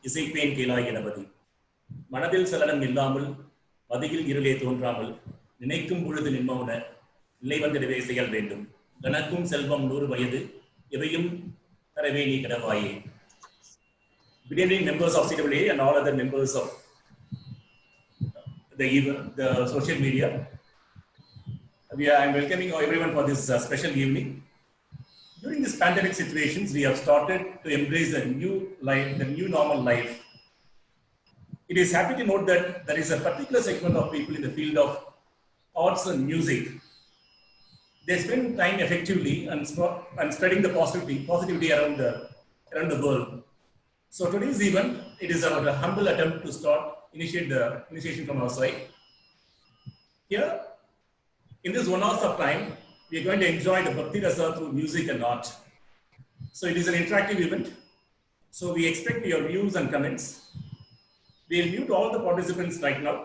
இசைப்பேன் கேளாய் கணபதி. மனதில் சலனம் இல்லாமல் மதியில் இருளே தோன்றாமல் நினைக்கும் பொழுது நின்மௌன நிலை வந்திடவே செயல் வேண்டும். கணக்கும் செல்வம் 100 வயது எவையும் தரவே நீ கடவாயே. Good evening, members of CWA and all other members of the social media. I'm welcoming everyone for this special evening. During this pandemic situations, we have started to embrace the new life, the new normal life. It is happy to note that there is a particular segment of people in the field of arts and music. They spend time effectively and spreading the positivity around the world. So today's event, it is our humble attempt to initiate the initiation from our side. Here, in this 1 hour of time, we are going to enjoy the Bhakti Rasa through music and art. So it is an interactive event. So we expect your views and comments. We'll mute all the participants right now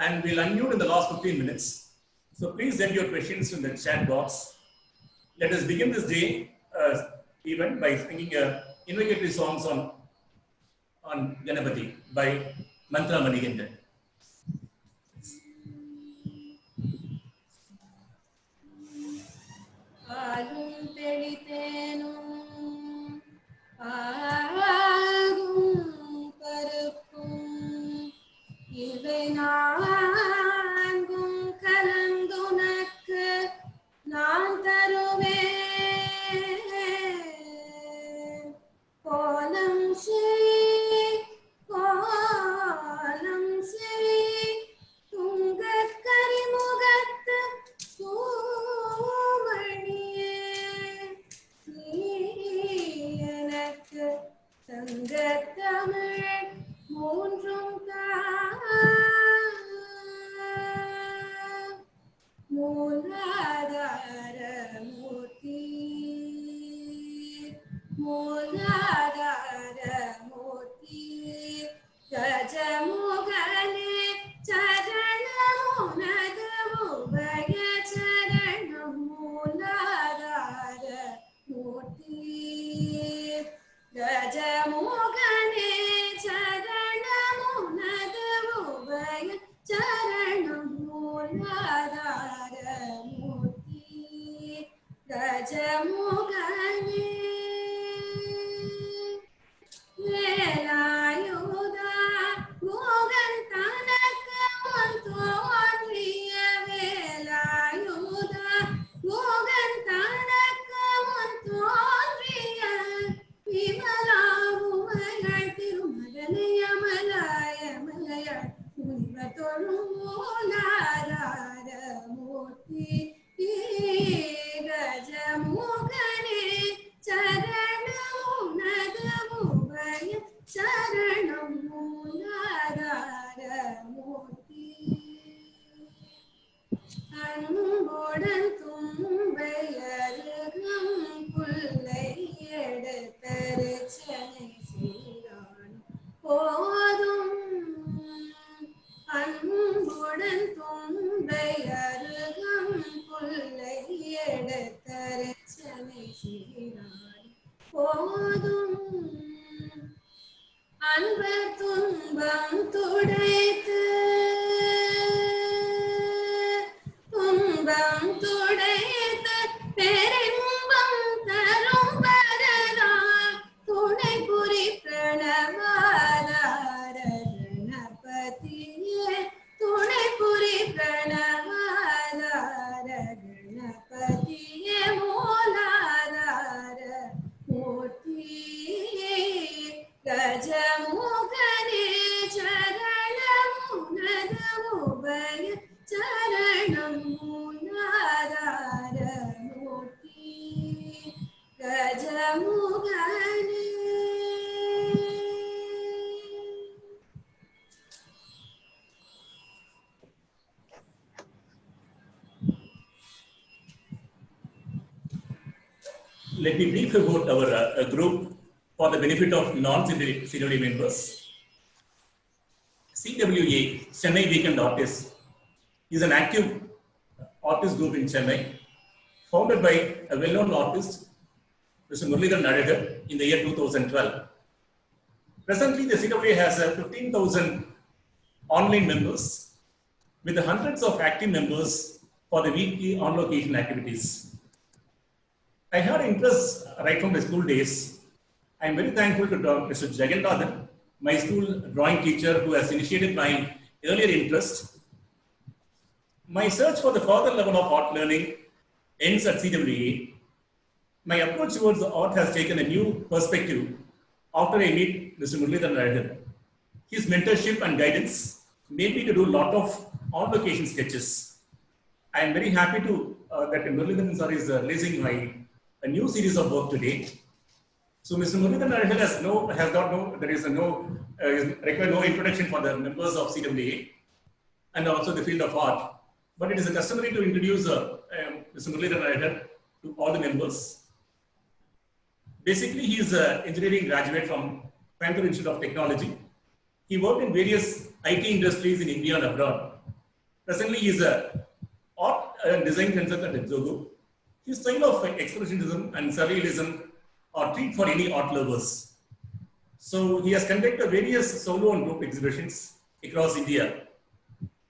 and we'll unmute in the last 15 minutes. So please send your questions in the chat box. Let us begin this day event by singing invocatory songs on Ganapati by Mantra Manigandan. Let me brief about our group for the benefit of non-CWA members. CWA, Chennai Weekend Artists, is an active artist group in Chennai, founded by a well-known artist, Mr. Muralidharan Alagar, in the year 2012. Presently, the CWA has 15,000 online members with hundreds of active members for the weekly on-location activities. I had interest right from the school days. I am very thankful to Mr. Jagannathan, my school drawing teacher, who has initiated my earlier interest. My search for the further level of art learning ends at CWA. My approach towards the art has taken a new perspective after I meet Mr. Muralidharan Azhagar. His mentorship and guidance made me to do a lot of on-location sketches. I am very happy to that Muralidharan sir is releasing a new series of work today. So Mr. Muralidharan Azhagar has got no, there is require no introduction for the members of CWA and also the field of art. But it is a customary to introduce Mr. Muralidharan Azhagar to all the members. Basically, he is an engineering graduate from Coimbatore Institute of Technology. He worked in various IT industries in India and abroad. Presently, he is an art and design consultant at Zogo. His style of expressionism and surrealism are treat for any art lovers. So he has conducted various solo and group exhibitions across India.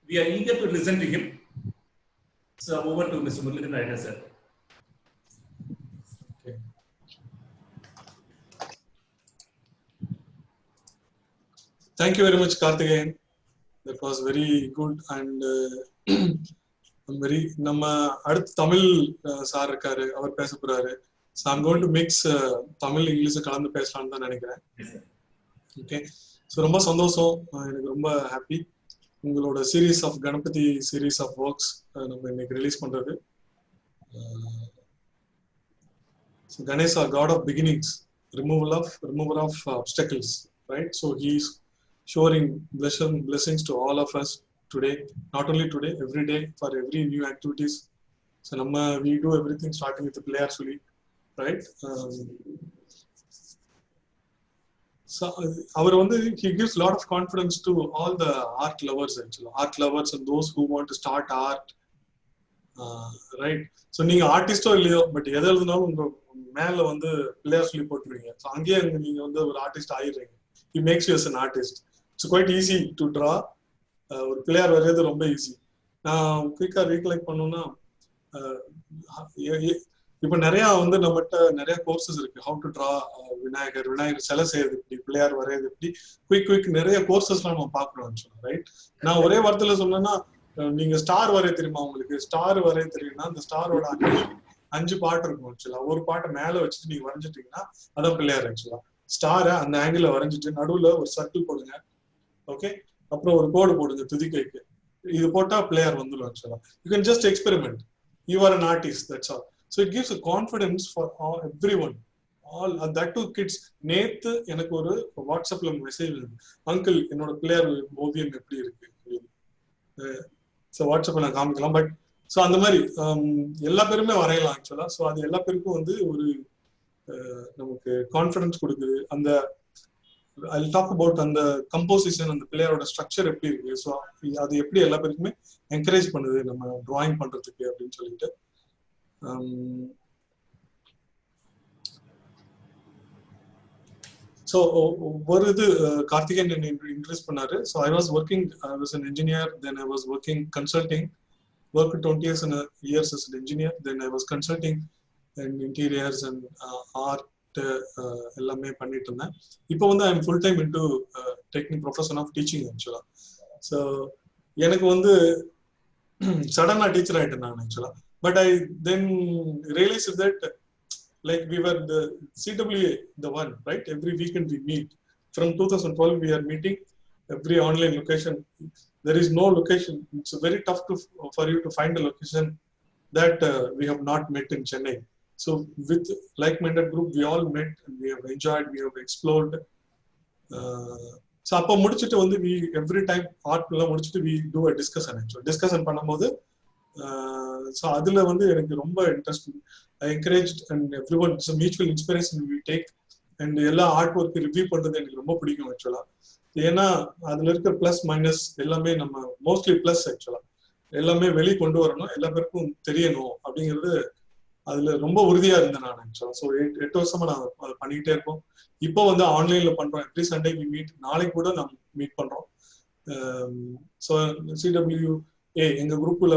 We are eager to listen to him. So over to Mr. Muralidharan Azhagar, sir. Thank you very much, Karthikeyan. That was very good and very. நம்ம அடுத்து Tamil sir இருக்காரு, அவர் பேச போறாரு. So I'm going to mix Tamil English கலந்து பேசலாம்னு தான் நினைக்கிறேன். Okay, so ரொம்ப சந்தோஷம், எனக்கு ரொம்ப ஹாப்பி. உங்களோட series of Ganapati series of works நம்ம இன்னைக்கு ரிலீஸ் பண்றது. Ganesha, God of beginnings, remover of obstacles, right? So he's showing blessings to all of us today, not only today, every day, for every new activities. So we do everything starting with the player Suli, right? So he gives a lot of confidence to all the art lovers, actually, art lovers and those who want to start art, right? So நீங்க ஆர்டிஸ்டோ இல்லையோ, but எதை எழுதுனாலும் உங்க மேல player சொல்லி போட்டுருவீங்க. So அங்கேயே நீங்க ஒரு artist ஆயிடுறீங்க. He makes you as an artist. It's quite easy to draw. ஒரு பிளேயர் வரையது ரொம்ப ஈஸி. நான் குயிக்கா ரீகலெக்ட் பண்ணோம்னா, இப்ப நிறைய நம்மகிட்ட நிறைய கோர்சஸ் இருக்கு. ஹவு டு டிரா விநாயகர் சிலை செய்யறது எப்படி, பிளேயர் வரையது எப்படி, குயிக் நிறைய கோர்சஸ்லாம் நம்ம பாக்குறோம், ரைட்? நான் ஒரே வார்த்தையில சொன்னேன்னா, நீங்க ஸ்டார் வரைய தெரியுமா? உங்களுக்கு ஸ்டார் வரைய தெரியும்னா அந்த ஸ்டாரோட 5 பாட்டு இருக்கும். ஆக்சுவலா ஒரு பாட்டை மேல வச்சுட்டு நீங்க வரைஞ்சிட்டீங்கன்னா அதான் பிளேயர். ஆக்சுவலா ஸ்டாரை அந்த ஆங்கிள் வரைஞ்சிட்டு நடுவுல ஒரு சர்க்கிள் போடுங்க, ஓகே, அப்புறம் ஒரு கோடு போடுங்க துதிக்கைக்கு. இது போட்டா பிளேயர் வந்துடும். ஆக்சுவலா you can just experiment. You are an artist, that's all. So it gives a confidence for everyone, all that to kids. நேத்து எனக்கு ஒரு வாட்ஸ்அப்ல மெசேஜ் வருது, அங்கிள் என்னோட பிளேயர் ஓவியம் எப்படி இருக்கு. ஸோ வாட்ஸ்அப்ல நான் காமிக்கலாம். பட் ஸோ அந்த மாதிரி எல்லா பேருமே வரையலாம் ஆக்சுவலா. ஸோ அது எல்லா பேருக்கும் ஒரு நமக்கு கான்ஃபிடன்ஸ் கொடுக்குது. அந்த ஐ டாக் அபவுட் அந்த கம்போசிஷன், அந்த பிளேயரோட ஸ்ட்ரக்சர் எப்படி இருக்கு. ஸோ அது எப்படி எல்லா பேருக்குமே என்கரேஜ் பண்ணுது நம்ம டிராயிங் பண்றதுக்கு அப்படின்னு சொல்லிட்டு. ஸோ ஒரு இது கார்த்திகேயன் என்னை இன்ட்ரெஸ்ட் பண்ணாரு. So I was an engineer, then I was working consulting, worked 20 years as an engineer, then I was consulting in interiors and art எல்லாமே பண்ணிட்டு இருந்தேன். இப்போ I am full time into taking profession of teaching actually. So எனக்கு சடனா teacher ஆயிட்டேன் நான் actually. But I then realise that like we were the CWA, the one, right? Every weekend we meet. From 2012 we are meeting every online location. There is no location. It's very tough for you to find a location that we have not met in Chennai. So with like-minded group we all met and we have enjoyed, we have explored. So appo mudichittu we every time art la mudichittu we do a discussion. Actually discussion பண்ணும்போது so அதுல எனக்கு ரொம்ப interest. I encouraged and everyone, it's a mutual inspiration we take. And எல்லா art work review பண்றது எனக்கு ரொம்ப பிடிக்கும் ஆக்சுவலா. ஏன்னா அதுல இருக்கிற பிளஸ் மைனஸ் எல்லாமே நம்ம மோஸ்ட்லி பிளஸ் ஆக்சுவலா எல்லாமே வெளியே கொண்டு வரணும், எல்லா பேருக்கும் தெரியணும் அப்படிங்கிறது அதுல ரொம்ப உறுதியா இருந்தேன் நான் ஆக்சுவலா. ஸோ 8 வருஷமா நான் அதை பண்ணிக்கிட்டே இருக்கோம். இப்போ வந்து ஆன்லைன்ல பண்றோம். Every Sunday we meet. நாளைக்கு கூட நம்ம மீட் பண்றோம். ஸோ CWA எங்க குரூப்ல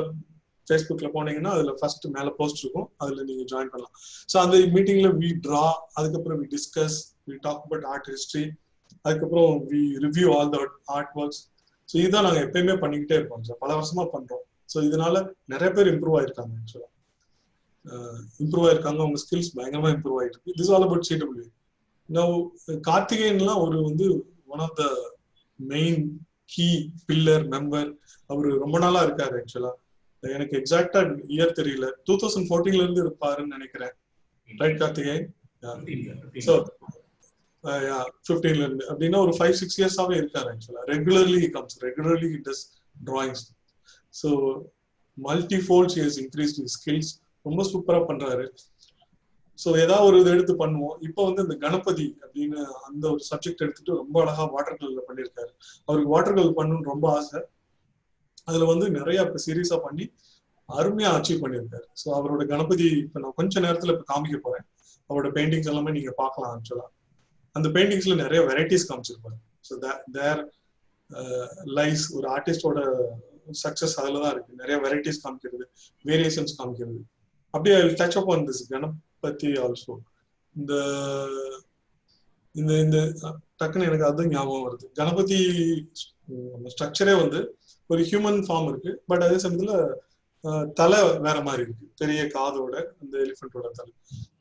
ஃபேஸ்புக்ல போனீங்கன்னா அதுல ஃபர்ஸ்ட் மேல போஸ்ட் இருக்கும், அதுல நீங்க ஜாயின் பண்ணலாம். ஸோ அந்த மீட்டிங்ல வி ட்ரா, அதுக்கப்புறம் we discuss, we talk about art history, அதுக்கப்புறம் we review all the art works. So இதுதான் நாங்கள் எப்பயுமே பண்ணிக்கிட்டே இருப்போம் சார், பல வருஷமா பண்றோம். ஸோ இதனால நிறைய பேர் இம்ப்ரூவ் ஆயிருக்காங்க ஆக்சுவலா. இம்ப்ரூவ் ஆயிருக்காங்க, உங்க ஸ்கில்ஸ் பயங்கரமா இம்ப்ரூவ் ஆயிருக்கு. This all about CWA. Now கார்த்திகேயன்லாம் ஒரு வந்து one of the main key pillar member. அவரு ரொம்ப நாளா இருக்காரு ஆக்சுவலா. எனக்கு எக்ஸாக்டா இயர் தெரியல, 2014ல இருந்து இருப்பாருன்னு நினைக்கிறேன். ரைட் கார்த்திகேயன்? ஸோ 15ல இருந்து அப்படின்னா ஒரு 5-6 இயர்ஸாவே இருக்காரு ஆக்சுவலா. Regularly comes, regularly does drawings. So multifolds he has increased his skills. ரொம்ப சூப்பரா பண்றாரு. ஸோ ஏதாவது ஒரு இது எடுத்து பண்ணுவோம். இப்போ வந்து இந்த கணபதி அப்படின்னு அந்த ஒரு சப்ஜெக்ட் எடுத்துட்டு ரொம்ப அழகா வாட்டர் கலர்ல பண்ணியிருக்காரு. அவருக்கு வாட்டர் கலர் பண்ணணும்னு ரொம்ப ஆசை. அதுல வந்து நிறைய சீரியஸா பண்ணி அருமையா அச்சீவ் பண்ணியிருக்காரு. ஸோ அவரோட கணபதி இப்போ நான் கொஞ்ச நேரத்துல இப்போ காமிக்க போறேன். அவரோட பெயிண்டிங்ஸ் எல்லாமே நீங்க பார்க்கலாம் ஆக்சுவலா. அந்த பெயிண்டிங்ஸ்ல நிறைய வெரைட்டிஸ் காமிச்சிருப்பாரு. ஸோ தேர் லைஸ் ஒரு ஆர்டிஸ்டோட சக்சஸ் அதுல தான் இருக்கு. நிறைய வெரைட்டிஸ் காமிக்கிறது, வேரியேஷன்ஸ் காமிக்கிறது. அப்படியே touch up on this Ganapati also. இந்த இந்த இந்த டக்குன்னு எனக்கு அதுவும் ஞாபகம் வருது. கணபதி ஸ்ட்ரக்சரே வந்து ஒரு ஹியூமன் ஃபார்ம் இருக்கு, பட் அதே சமயத்துல தலை வேற மாதிரி இருக்கு, பெரிய காதோட அந்த எலிஃபென்ட்டோட தலை.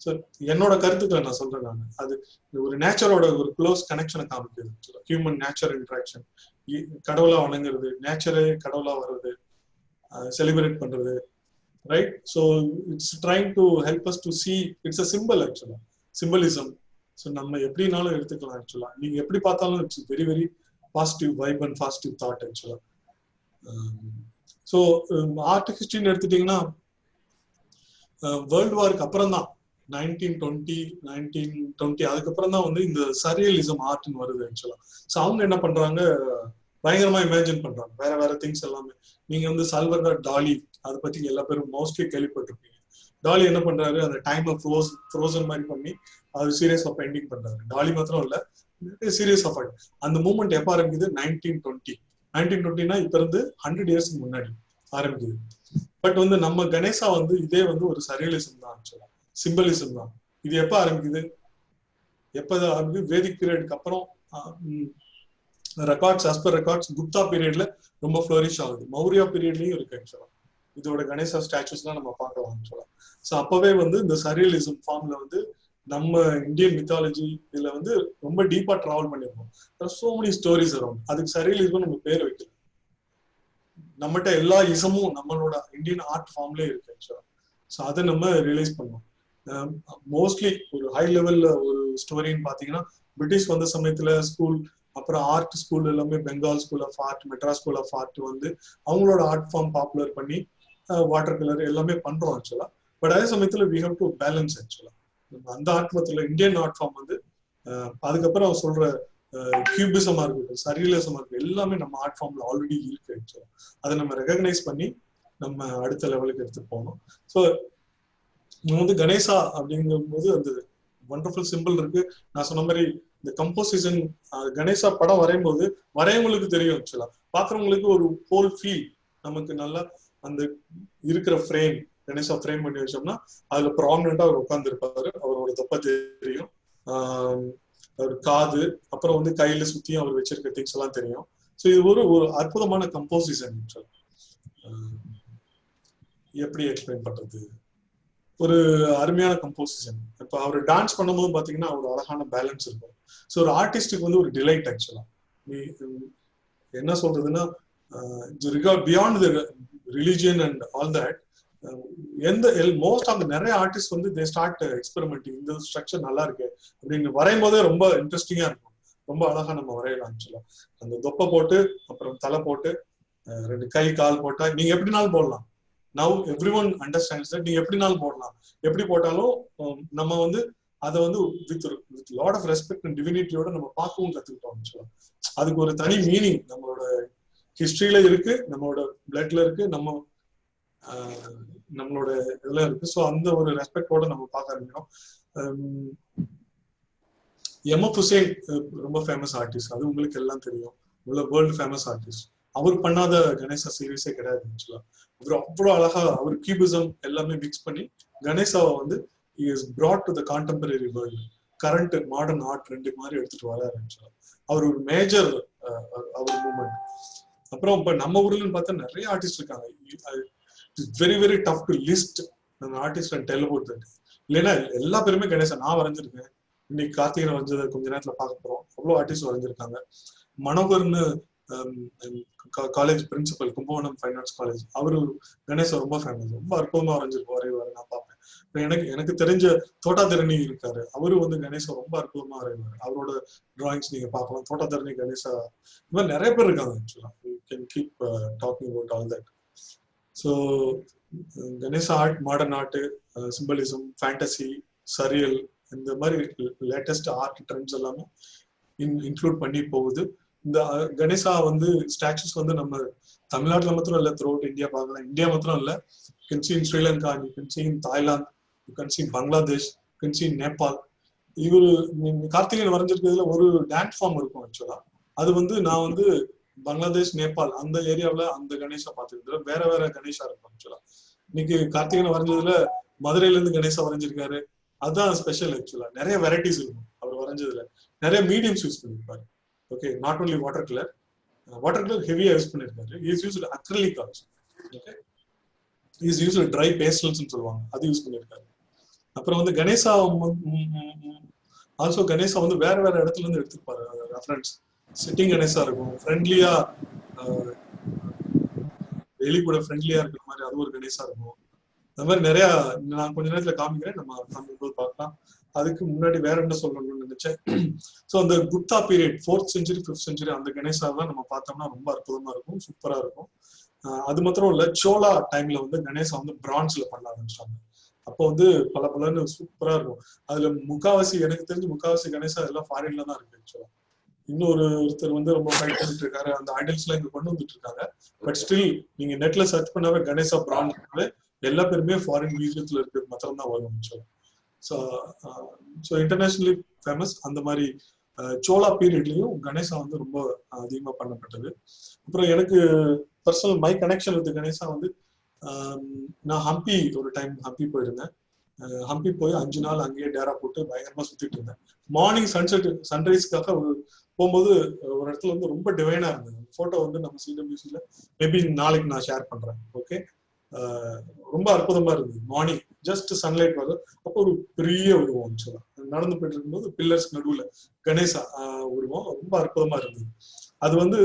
ஸோ என்னோட கருத்துக்களை நான் சொல்றேன். நான் அது ஒரு நேச்சரோட ஒரு க்ளோஸ் கனெக்ஷனை காமிக்கிறது. ஹியூமன் நேச்சர் இன்ட்ராக்ஷன், கடவுளா வணங்குறது, நேச்சரே கடவுளா வர்றது, செலிப்ரேட் பண்றது, right? So it's trying to help us to C. It's a simple ஆக்சுவலா, சிம்பலிசம். ஸோ நம்ம எப்படினாலும் எடுத்துக்கலாம் ஆக்சுவலா. நீங்க எப்படி பார்த்தாலும் it's very very positive vibe and positive thought ஆக்சுவலா. ஸோ ஆர்ட் ஹிஸ்டரின்னு எடுத்துட்டீங்கன்னா வேர்ல்டு வாருக்கு அப்புறம் தான் 1920 அதுக்கப்புறம் தான் வந்து இந்த சரியலிசம் ஆர்ட்னு வருது ஆக்சுவலா. ஸோ அவங்க என்ன பண்றாங்க, பயங்கரமா இமேஜின் பண்றாங்க வேற வேற திங்ஸ் எல்லாமே. நீங்க வந்து சால்வடார் டாலி, அதை பத்தி எல்லா பேரும் மோஸ்ட்லி கேள்விப்பட்டிருப்பீங்க. டாலி என்ன பண்றாரு, அந்த டைமை ஃப்ரோசன் மாதிரி பண்ணி அது சீரியஸ் ஆஃப் பெயிண்டிங் பண்றாரு. டாலி மாத்திரம் இல்ல, சீரியஸ் ஆஃப் ஆர்ட். அந்த மூவ்மெண்ட் எப்ப ஆரம்பிக்குது, 1920னா இப்ப இருந்து 100 இயர்ஸ்க்கு முன்னாடி ஆரம்பிக்குது. பட் வந்து நம்ம கணேசா வந்து இதே வந்து ஒரு சரியலிசம் தான் ஆக்சுவலா, சிம்பலிசம் தான். இது எப்ப ஆரம்பிக்குது, எப்பதான் ஆரம்பிக்குது, வேதிக் பீரியடுக்கு அப்புறம் records, as per records Gupta பீரியட்ல ரொம்ப ஃப்ளோரிஷ் ஆகுது. மௌரியா பீரியட்லயும் இருக்கு ஆக்சுவலா. இதோட கணேசா ஸ்டாச்சுஸ் எல்லாம் நம்ம பார்க்கலாம் ஆக்சுவலா. ஸோ அப்பவே வந்து இந்த சரியலிசம் ஃபார்ம்ல வந்து நம்ம இந்தியன் மித்தாலஜி இதுல வந்து ரொம்ப டீப்பா டிராவல் பண்ணிருக்கோம். So many stories around. அதுக்கு சரியலிசம் நம்ம பேர் வைக்கல, நம்மகிட்ட எல்லா இசமும் நம்மளோட இந்தியன் ஆர்ட் ஃபார்ம்லயே இருக்கு ஆக்சுவலா. ஸோ அதை நம்ம ரியலைஸ் பண்ணோம். மோஸ்ட்லி ஒரு ஹை லெவல்ல ஒரு ஸ்டோரின்னு பாத்தீங்கன்னா, பிரிட்டிஷ் வந்த சமயத்துல ஸ்கூல், அப்புறம் ஆர்ட் ஸ்கூல் எல்லாமே Bengal school of art, Madras school of art வந்து அவங்களோட ஆர்ட் ஃபார்ம் பாப்புலர் பண்ணி வாட்டர் கலர் எல்லாமே பண்றோம் ஆக்சுவலா. பட் அதே சமயத்துல வி ஹவ் டு பேலன்ஸ் ஆக்சுவலா. அந்த ஆர்ட் ஃபார்ம்ல இந்தியன் ஆர்ட் ஃபார்ம் வந்து அதுக்கப்புறம் சொல்ற கியூபிசமா இருக்கட்டும், சரியலிசமா இருக்கட்டும், எல்லாமே நம்ம ஆர்ட் ஃபார்ம்ல ஆல்ரெடி இருக்கு ஆக்சுவலா. அதை நம்ம ரெகக்னைஸ் பண்ணி நம்ம அடுத்த லெவலுக்கு எடுத்துட்டு போகணும். ஸோ வந்து கணேசா அப்படிங்கும் போது அந்த வண்டர்ஃபுல் சிம்பிள் இருக்கு. நான் சொன்ன மாதிரி இந்த கம்போசிஷன், கணேசா படம் வரையும் போது வரையவங்களுக்கு தெரியும் ஆக்சுவலா, பாக்குறவங்களுக்கு ஒரு ஹோல் ஃபீல் நமக்கு நல்லா. அந்த இருக்கிற ஃப்ரேம், கணேசா ஃப்ரேம் பண்ணி வச்சோம்னா அதுல ப்ராமினெண்டா அவர் உட்கார்ந்து இருப்பாரு. அவரோட தொப்பை தெரியும், அவர் காது, அப்புறம் வந்து கையில சுத்தியும் அவர் வச்சிருக்க திங்ஸ் எல்லாம் தெரியும். ஸோ இது ஒரு அற்புதமான கம்போசிஷன். எப்படி எக்ஸ்பிளைன் பண்றது, ஒரு அருமையான கம்போசிஷன். இப்போ அவர் டான்ஸ் பண்ணும்போது பாத்தீங்கன்னா ஒரு அழகான பேலன்ஸ் இருக்கும். ஸோ ஒரு ஆர்டிஸ்டுக்கு வந்து ஒரு டிலைட் ஆக்சுவலா. என்ன சொல்றதுன்னா, beyond the religion and all that, most of நிறைய ஆர்டிஸ்ட் வந்து தே ஸ்டார்ட் எக்ஸ்பெரிமெண்டிங். இந்த ஸ்ட்ரக்சர் நல்லா இருக்கு அப்படின்னு வரையும் போதே ரொம்ப இன்ட்ரெஸ்டிங்கா இருக்கும், ரொம்ப அழகா நம்ம வரையலாம் ஆக்சுவலா. அந்த தொப்பை போட்டு, அப்புறம் தலை போட்டு, 2 கை கால் போட்டா நீங்க எப்படினாலும் போடலாம். Now every one understands that. நீங்க எப்படினாலும் போடலாம். எப்படி போட்டாலும் நம்ம வந்து அதை வந்து with lot of respect and டிவினிட்டியோட நம்ம பார்க்கவும் கத்துக்கிட்டோம் ஆக்சுவலா. அதுக்கு ஒரு தனி மீனிங் நம்மளோட ஹிஸ்டரியில இருக்கு, நம்மளோட பிளட்ல இருக்கு. நம்ம நம்மளோட இதெல்லாம் இருக்கு. ஸோ அந்த ஒரு ரெஸ்பெக்டோட நம்ம பார்க்க ஆரம்பிக்கிறோம். எம்.எஃப். ஹுசைன் ரொம்ப ஃபேமஸ் ஆர்டிஸ்ட், அது உங்களுக்கு எல்லாம் தெரியும், உள்ள வேர்ல்டு ஃபேமஸ் ஆர்டிஸ்ட். அவர் பண்ணாத கணேசா சீரீஸே கிடையாது ஆக்சுவலா. அவர் அவ்வளோ அழகா அவர் கியூபிசம் எல்லாமே மிக்ஸ் பண்ணி கணேசாவை வந்து is brought to the contemporary world, current modern art ரெண்டு மாதிரி எடுத்துட்டு வர ஆரம்பிச்சார். அவர் ஒரு மேஜர் அவர் மூமெண்ட். அப்புறம் இப்ப நம்ம ஊர்லன்னு பார்த்தா நிறைய ஆர்டிஸ்ட் இருக்காங்க. Very very tough to list artist and tell about that. இல்லைன்னா எல்லா பேருமே கணேசா நான் வரைஞ்சிருக்கேன், இன்னைக்கு கார்த்திகை வரைஞ்சதை கொஞ்ச நேரத்துல பார்க்க போறோம். அவ்வளோ ஆர்டிஸ்ட் வரைஞ்சிருக்காங்க. மனோகர்னு college principal, Kumbakonam fine arts college, அவரு கணேசா ரொம்ப ஃபேமஸ், ரொம்ப அற்புதமா வரைஞ்சிருப்பாரு. நான் பார்ப்பேன். எனக்கு தெரிஞ்ச தோட்டாதரணி இருக்காரு, அவரு வந்து கணேசா ரொம்ப அற்புதமா வரைவாரு. அவரோட டிராயிங்ஸ் நீங்க பார்க்கலாம். தோட்டாதரணி கணேசா, இந்த மாதிரி நிறைய பேர் இருக்காங்க ஆக்சுவலா. You can keep talking about all that. So Ganesha art, modern art, symbolism, fantasy, surreal, இந்த மாதிரி லேட்டஸ்ட் ஆர்ட் ட்ரெண்ட்ஸ் எல்லாமே இன்க்ளூட் பண்ணி போகுது. இந்த கணேசா வந்து ஸ்டாச்சுஸ் வந்து நம்ம தமிழ்நாட்டில் மாத்திரம் இல்லை, த்ரூ அவுட் இந்தியா பார்க்கலாம். இந்தியா மாத்திரம் இல்லை, you can see in Sri Lanka, you can see in Thailand, you can see in Bangladesh, you can see இன் நேபாள். இவரு கார்த்திகேயன் வரைஞ்சிருக்கிறதுல ஒரு டான்ஸ் ஃபார்ம் இருக்கும் ஆக்சுவலா. அது வந்து நான் வந்து பங்களாதேஷ், நேபாள் அந்த ஏரியாவில் அந்த கணேசா பார்த்துருக்கேன். வேற வேற கணேசா இருக்கும் ஆக்சுவலா. இன்னைக்கு கார்த்திகேயன் வரைஞ்சதுல மதுரையில இருந்து கணேசா வரைஞ்சிருக்காரு, அதுதான் ஸ்பெஷல் ஆக்சுவலா. நிறைய வெரைட்டிஸ் இருக்கும் அவர் வரைஞ்சதுல, நிறைய மீடியம்ஸ் யூஸ் பண்ணிருப்பாரு. Okay, not only water colour ஹெவியா யூஸ் பண்ணிருக்காரு. Is used acrylic also. Okay, is used dry pastels சொல்லுவாங்க, அது யூஸ் பண்ணிருக்காரு. அப்புறம் வந்து கணேசா ஆல்சோ கணேசா வந்து வேற வேற இடத்துல இருந்து எடுத்துப்பாரு ரெஃபரன்ஸ். சிட்டிங் கணேசா இருக்கும், ஃப்ரெண்ட்லியா வெளி கூட ஃப்ரெண்ட்லியா இருக்கிற மாதிரி அது ஒரு கணேசா இருக்கும். அந்த மாதிரி நிறைய நான் கொஞ்ச நேரத்துல காமிக்கிறேன், நம்ம போது பார்க்கலாம். அதுக்கு முன்னாடி வேற என்ன சொல்லணும்னு நினைச்சேன். ஸோ அந்த Gupta period 4th century 5th century அந்த கணேசாவை நம்ம பார்த்தோம்னா ரொம்ப அற்புதமா இருக்கும், சூப்பரா இருக்கும். அது மாத்திரம் இல்ல, சோலா டைம்ல வந்து கணேசா வந்து பிரான்ஸ்ல பண்ண ஆரம்பிச்சாங்க. அப்போ வந்து பலன்னு சூப்பரா இருக்கும். அதுல முக்காவாசி, எனக்கு தெரிஞ்சு முக்காவாசி கணேசா எல்லாம் ஃபாரின்ல தான் இருக்கு ஆக்சுவலா. ஒருத்தர் வந்து ரொம்ப ஃபைட் பண்ணிட்டு இருக்காரு, அந்த ஐடல்ஸ் எல்லாம் இங்க கொண்டு வந்துட்டு இருக்காங்க. பட் ஸ்டில் நீங்க நெட்ல சர்ச் பண்ணாவே கணேசா பிரான்ஸ் எல்லா பேருமே ஃபாரின் மியூசியத்துல இருக்கிறது மாத்திரம் தான் வரும் ஆக்சுவலா. So internationally famous. அந்த மாதிரி சோலா பீரியட்லயும் கணேசா வந்து ரொம்ப அதிகமா பண்ணப்பட்டது. அப்புறம் எனக்கு personal my connection with Ganesha வந்து, நான் ஹம்பி ஒரு டைம் ஹம்பி போயிருந்தேன். ஹம்பி போய் 5 நாள் அங்கேயே டேரா போட்டு பயங்கரமா சுத்திட்டு இருந்தேன். மார்னிங் சன்ரைஸ்க்காக போகும்போது ஒரு இடத்துல வந்து ரொம்ப டிவைனா இருந்தது. போட்டோ வந்து நம்ம சிடபிள்யூசில மேபி நாளைக்கு நான் ஷேர் பண்றேன். ஓகே, ரொம்ப அற்புதமா இருந்தது. மார்னிங் ஜஸ்ட் சன்லைட் வரும், அப்போ ஒரு பெரிய உருவம் நடந்து போயிட்டு இருக்கும்போது பில்லர்ஸ் நடுவுல கணேசா உருவம் ரொம்ப அற்புதமா இருந்தது. அது வந்து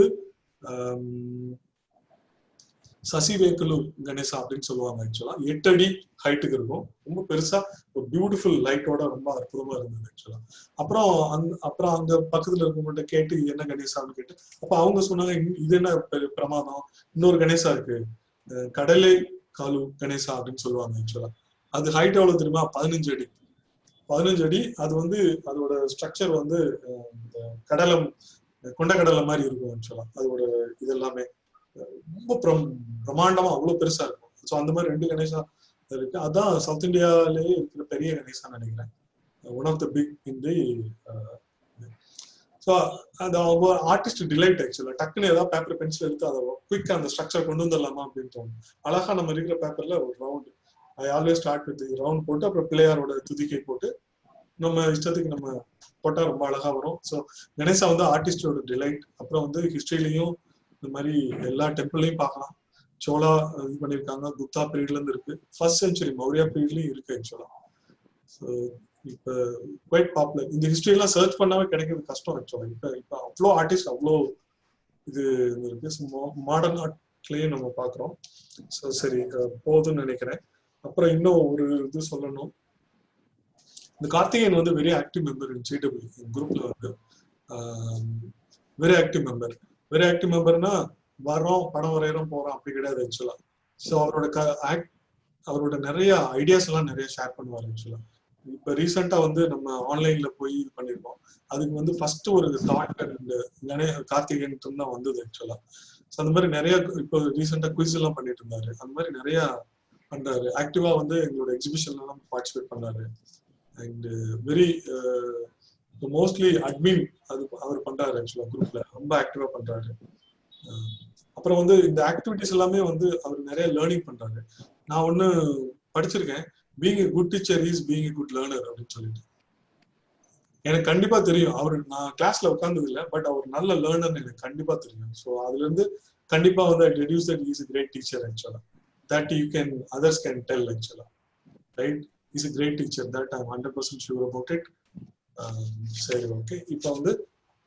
சசிவேக்கலூர் கணேசா அப்படின்னு சொல்லுவாங்க ஆக்சுவலா. 8 அடி ஹைட்டுக்கு இருக்கும், ரொம்ப பெருசா ஒரு பியூட்டிஃபுல் லைட்டோட ரொம்ப அற்புதமா இருந்தது ஆக்சுவலா. அப்புறம் அங்க பக்கத்துல இருக்கவங்கள்ட்ட கேட்டு இது என்ன கணேசான்னு கேட்டு, அப்ப அவங்க சொன்னாங்க இது என்ன பிரமாதம், இன்னொரு கணேசா இருக்கு, கடலை காலு கணேசா அப்படின்னு சொல்லுவாங்க ஆக்சுவலா. அது ஹைட் எவ்வளவு தெரியுமா? 15 அடி. 15 அடி. அது வந்து அதோட ஸ்ட்ரக்சர் வந்து கொண்டக்கடலை மாதிரி இருக்கும் ஆக்சுவலா. அதோட இது எல்லாமே ரொம்ப பிரமாண்டமா அவ்வளவு பெருசா இருக்கும். ஸோ அந்த மாதிரி 2 கணேசா இருக்கு. அதான் சவுத் இந்தியாலேயே இருக்கிற பெரிய கணேசா நினைக்கிறேன், one of the big in the. So அது அவங்க ஆர்டிஸ்ட் டிலைட் ஆக்சுவலா. டக்குன்னு ஏதாவது பேப்பர் பென்சில் எடுத்து அதை குயிக்கா அந்த ஸ்ட்ரக்சர் கொண்டு வந்துடலாமா அப்படின்னு தோணும். அழகா நம்ம இருக்கிற பேப்பர்ல ஒரு round, I always start with round போட்டு அப்புறம் பிள்ளையாரோட துதிக்கை போட்டு நம்ம இஷ்டத்துக்கு நம்ம போட்டா ரொம்ப அழகா வரும். ஸோ கணேசா வந்து ஆர்டிஸ்டோட டிலைட். அப்புறம் வந்து ஹிஸ்டரியிலையும் இந்த மாதிரி எல்லா டெம்பிள்லையும் பார்க்கலாம். சோலா இது பண்ணியிருக்காங்க, குப்தா பீரியட்ல இருந்து இருக்கு, 1st century மௌரியா பீரியட்லயும் இருக்கு ஆக்சுவலா. ஸோ இப்ப குவைட் பாப்புலர். இந்த ஹிஸ்டரி எல்லாம் சர்ச் பண்ணாவே கிடைக்கிறது கஷ்டம் ஆக்சுவலா. இப்ப அவ்வளோ ஆர்டிஸ்ட் அவ்வளோ இது இருக்கு. மாடர்ன் ஆர்ட்லயும் நம்ம பாக்குறோம். ஸோ சரி, போதும்னு நினைக்கிறேன். அப்புறம் இன்னும் ஒரு இது சொல்லணும். இந்த கார்த்திகேயன் வந்து வெரி ஆக்டிவ் மெம்பர் இன் ஜிடபிள்யூ குரூப்ல வந்து வெரி ஆக்டிவ் மெம்பர்னா வரோம் படம் வரைகிறோம் போறோம் அப்படி கிடையாது ஆக்சுவலா. ஸோ அவரோட நிறைய ஐடியாஸ் எல்லாம் நிறைய ஷேர் பண்ணுவார் ஆக்சுவலா. இப்ப ரீசெண்டா வந்து நம்ம ஆன்லைன்ல போய் இது பண்ணிருக்கோம். அதுக்கு வந்து ஃபர்ஸ்ட் ஒரு தாட் கார்த்திகேயன் தான் வந்தது ஆக்சுவலா. ஸோ அந்த மாதிரி நிறைய இப்போ ரீசெண்டா குயிஸ் எல்லாம் பண்ணிட்டு இருந்தாரு. அந்த மாதிரி நிறைய பண்றாரு. ஆக்டிவா வந்து எங்களோட எக்ஸிபிஷன்லாம் பார்ட்டிசிபேட் பண்ணாரு. அண்ட் வெரி மோஸ்ட்லி அட்மின் அது அவர் பண்றாரு. ஆக்சுவலா குரூப்ல ரொம்ப ஆக்டிவா பண்றாரு. அப்புறம் வந்து இந்த ஆக்டிவிட்டிஸ் எல்லாமே வந்து அவர் நிறைய லேர்னிங் பண்றாரு. நான் ஒண்ணு படிச்சிருக்கேன், being a good teacher is being a good learner அப்படின்னு சொல்லிட்டு. எனக்கு கண்டிப்பா தெரியும், அவர் நான் கிளாஸ்ல உட்கார்ந்தது இல்லை, பட் அவர் நல்ல லேர்னர் எனக்கு கண்டிப்பா தெரியும். ஸோ அதுல இருந்து கண்டிப்பா வந்து deduce that he is a great teacher actually. That you can others can tell actually, right? He's a great teacher. That I'm 100% sure about it. சரி, ஓகே. இப்போ வந்து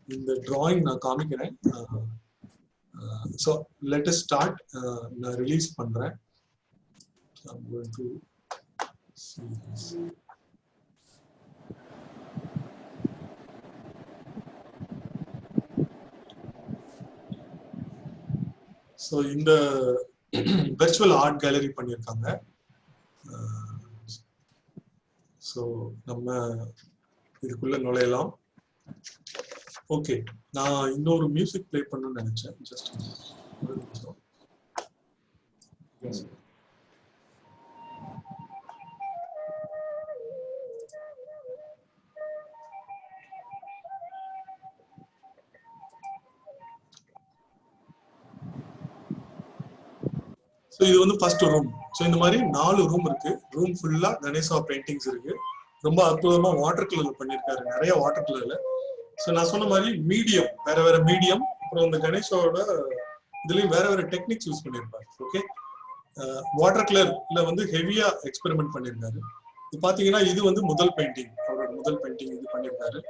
இந்த டிராயிங் நான் காமிக்கிறேன். So let us start. நான் release பண்றேன். I'm going to see this. So இந்த virtual art gallery பண்ணியிருக்காங்க. ஸோ நம்ம இதுக்குள்ள நுழையலாம். ஓகே, நான் இன்னொரு மியூசிக் பிளே பண்ணணும்னு நினைச்சேன். ஜஸ்ட் ஒரு நிமிஷம். ஸோ இது வந்து ஃபர்ஸ்ட் ரூம். ஸோ இந்த மாதிரி 4 ரூம் இருக்கு. ரூம் ஃபுல்லா கணேசா பெயிண்டிங்ஸ் இருக்கு. ரொம்ப அற்புதமா வாட்டர் கலர்ல பண்ணியிருக்காரு, நிறைய வாட்டர் கலர்ல. ஸோ நான் சொன்ன மாதிரி மீடியம், வேற வேற மீடியம், அப்புறம் இந்த கணேஷோட இதுலயும் வேற வேற டெக்னிக்ஸ் யூஸ் பண்ணியிருப்பாரு. ஓகே, வாட்டர் கலர்ல வந்து ஹெவியா எக்ஸ்பெரிமெண்ட் பண்ணியிருக்காரு. இது பாத்தீங்கன்னா இது வந்து முதல் பெயிண்டிங், அவரோட முதல் பெயிண்டிங் இது பண்ணியிருக்காரு.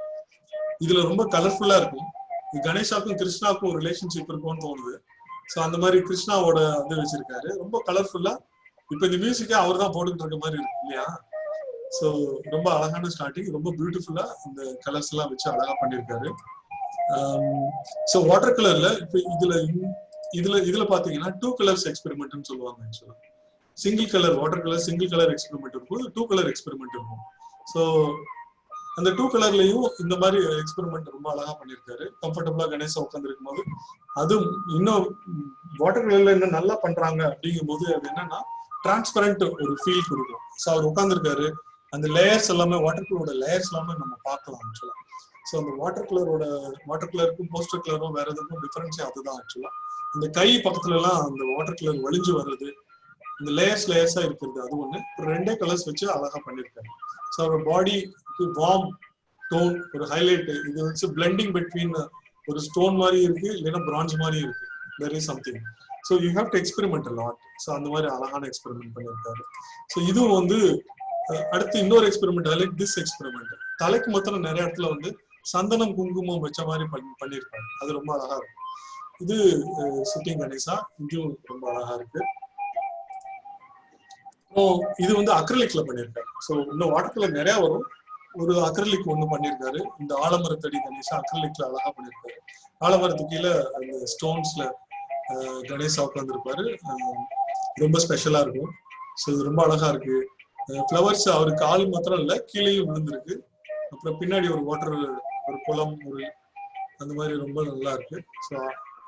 இதுல ரொம்ப கலர்ஃபுல்லா இருக்கும். இது கணேஷாக்கும் கிருஷ்ணாவுக்கும் ரிலேஷன்ஷிப் இருக்கும்னு தோணுது. ஸோ அந்த மாதிரி கிருஷ்ணாவோட வந்து வச்சிருக்காரு, ரொம்ப கலர்ஃபுல்லா. இப்போ இந்த மியூசிக்கே அவர் தான் போட்டுக்கிட்டு இருக்க மாதிரி இருக்கு இல்லையா? ஸோ ரொம்ப அழகான ஸ்டார்டிங், ரொம்ப பியூட்டிஃபுல்லா இந்த கலர்ஸ் எல்லாம் வச்சு அழகா பண்ணியிருக்காரு. ஸோ வாட்டர் கலர்ல இப்போ இதுல பாத்தீங்கன்னா 2 கலர்ஸ் எக்ஸ்பெரிமெண்ட்னு சொல்லுவாங்க. ஆக்சுவலா single colour water colour, single colour experiment இருக்கும், 2 கலர் எக்ஸ்பெரிமெண்ட் இருக்கும். ஸோ அந்த 2 கலர்லயும் இந்த மாதிரி எக்ஸ்பெரிமெண்ட் ரொம்ப அழகா பண்ணியிருக்காரு. கம்ஃபர்டபுளா கணேசா உட்காந்துருக்கும் போது அது இன்னும் வாட்டர் கலர்ல இன்னும் நல்லா பண்றாங்க. அப்படிங்கும் போது அது என்னன்னா டிரான்ஸ்பரண்ட் ஒரு ஃபீல் கொடுக்கும். ஸோ அவர் உட்காந்துருக்காரு, அந்த லேயர்ஸ் எல்லாமே வாட்டர் கலரோட லேயர்ஸ் எல்லாமே நம்ம பார்க்கலாம் ஆக்சுவலா. ஸோ அந்த வாட்டர் கலருக்கும் போஸ்டர் கலரும் வேற எதுக்கும் டிஃபரன்ஸே அதுதான் ஆக்சுவலா. இந்த கை பக்கத்துல எல்லாம் அந்த வாட்டர் கலர் வலிஞ்சு வர்றது, இந்த லேயர்ஸா இருக்கிறது, அது ஒண்ணு. 2 கலர்ஸ் வச்சு அழகா பண்ணிருக்காரு. ஸோ அவர் பாடி வார்ம் டோன், ஒரு ஹைலைட், இது வச்சு பிளெண்டிங் பிட்வீன் ஒரு ஸ்டோன் மாதிரி இருக்கு, இல்லைன்னா பிரான்ஸ் மாதிரி இருக்கு. there is something, so you have to experiment a lot. So அந்த மாதிரி அழகான எக்ஸ்பெரிமெண்ட் பண்ணியிருக்காரு. ஸோ இதுவும் வந்து அடுத்து இன்னொரு experiment, I like this experiment. தலைக்கு மொத்தம் நிறைய இடத்துல வந்து சந்தனம் குங்குமம் வச்ச மாதிரி பண்ணியிருப்பாரு, அது ரொம்ப அழகா இருக்கு. இது சிட்டிங் கணேசா, இதுவும் ரொம்ப அழகா இருக்கு. இது வந்து அக்ரிலிக்ல பண்ணியிருக்காரு. ஸோ இன்னும் வாட்டர் கலர் நிறைய வரும். ஒரு அக்ரிலிக் ஒண்ணு பண்ணியிருக்காரு. இந்த ஆலமரத்தடி கணேசா அக்ரிலிக்ல அழகா பண்ணியிருக்காரு. ஆலமரத்துக்கு கீழே அந்த ஸ்டோன்ஸ்ல கணேசா உட்காந்துருப்பாரு, ரொம்ப ஸ்பெஷலா இருக்கும். ஸோ இது ரொம்ப அழகா இருக்கு. ஃப்ளவர்ஸ் அவரு கால் மாத்திரம் இல்ல, கீழேயும் விழுந்திருக்கு. அப்புறம் பின்னாடி ஒரு வாட்டர், ஒரு குளம், ஒரு அந்த மாதிரி ரொம்ப நல்லா இருக்கு. ஸோ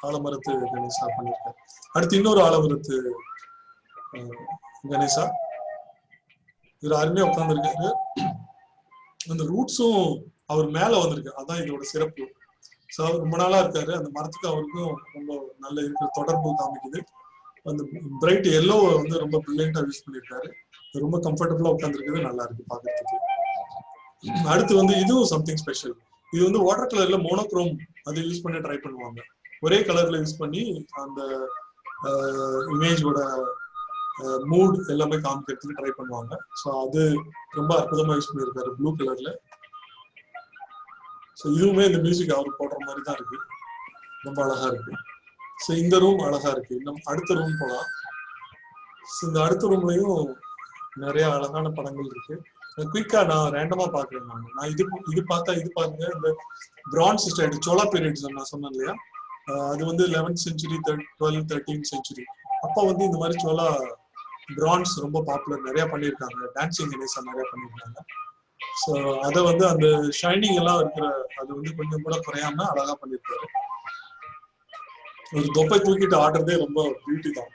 ஆலமரத்து கணேசா பண்ணியிருக்காரு. அடுத்து இன்னொரு ஆலமரத்து கணேசா, இதுல அருமையா உட்காந்துருக்காரு. அந்த ரூட்ஸும் அவர் மேல வந்திருக்கு, அதான் இதோட சிறப்பு. ஸோ அவர் ரொம்ப நாளா இருக்காரு, அந்த மரத்துக்கு அவருக்கும் ரொம்ப நல்ல இருக்கிற தொடர்பு காமிக்குது. அந்த பிரைட் எல்லோ வந்து ரொம்ப பிரில்லியண்டா யூஸ் பண்ணியிருக்காரு. ரொம்ப கம்ஃபர்டபுளா உட்காந்துருக்குது, நல்லா இருக்கு பாக்குறதுக்கு. அடுத்து வந்து இதுவும் சம்திங் ஸ்பெஷல். இது வந்து வாட்டர் கலர்ல மோனோக்ரோம் அதை யூஸ் பண்ணி ட்ரை பண்ணுவாங்க. ஒரே கலர்ல யூஸ் பண்ணி அந்த இமேஜோட மூட் எல்லாமே காமிக்கிறதுக்கு ட்ரை பண்ணுவாங்க. ஸோ அது ரொம்ப அற்புதமா யூஸ் பண்ணியிருக்காரு ப்ளூ கலர்ல. ஸோ இதுவுமே இந்த மியூசிக் அவர் போடுற மாதிரி தான் இருக்கு, ரொம்ப அழகா இருக்கு. ஸோ இந்த ரூம் அழகா இருக்கு. நம்ம அடுத்த ரூம் போலாம். ஸோ இந்த அடுத்த ரூம்லயும் நிறைய அழகான படங்கள் இருக்கு. குயிக்கா நான் ரேண்டமா பாக்குறேன். நான் இது பார்த்தா இது பாருங்க, இந்த பிரான்ஸ் ஸ்டைல் சோலா பீரியட்ஸ் நான் சொன்னேன் இல்லையா, அது வந்து 11th century 12th 13th century அப்ப வந்து இந்த மாதிரி சோலா பிரான்ஸ் ரொம்ப பாப்புலர், நிறைய பண்ணியிருக்காங்க. டான்சிங் கணேசா நிறைய பண்ணியிருக்காங்க. ஸோ அதை வந்து அந்த ஷைனிங் எல்லாம் இருக்கிற அது வந்து கொஞ்சம் கூட குறையாம அழகா பண்ணியிருக்காரு. ஒரு தொப்பை தூக்கிட்டு ஆடுறதே ரொம்ப பியூட்டி தான்.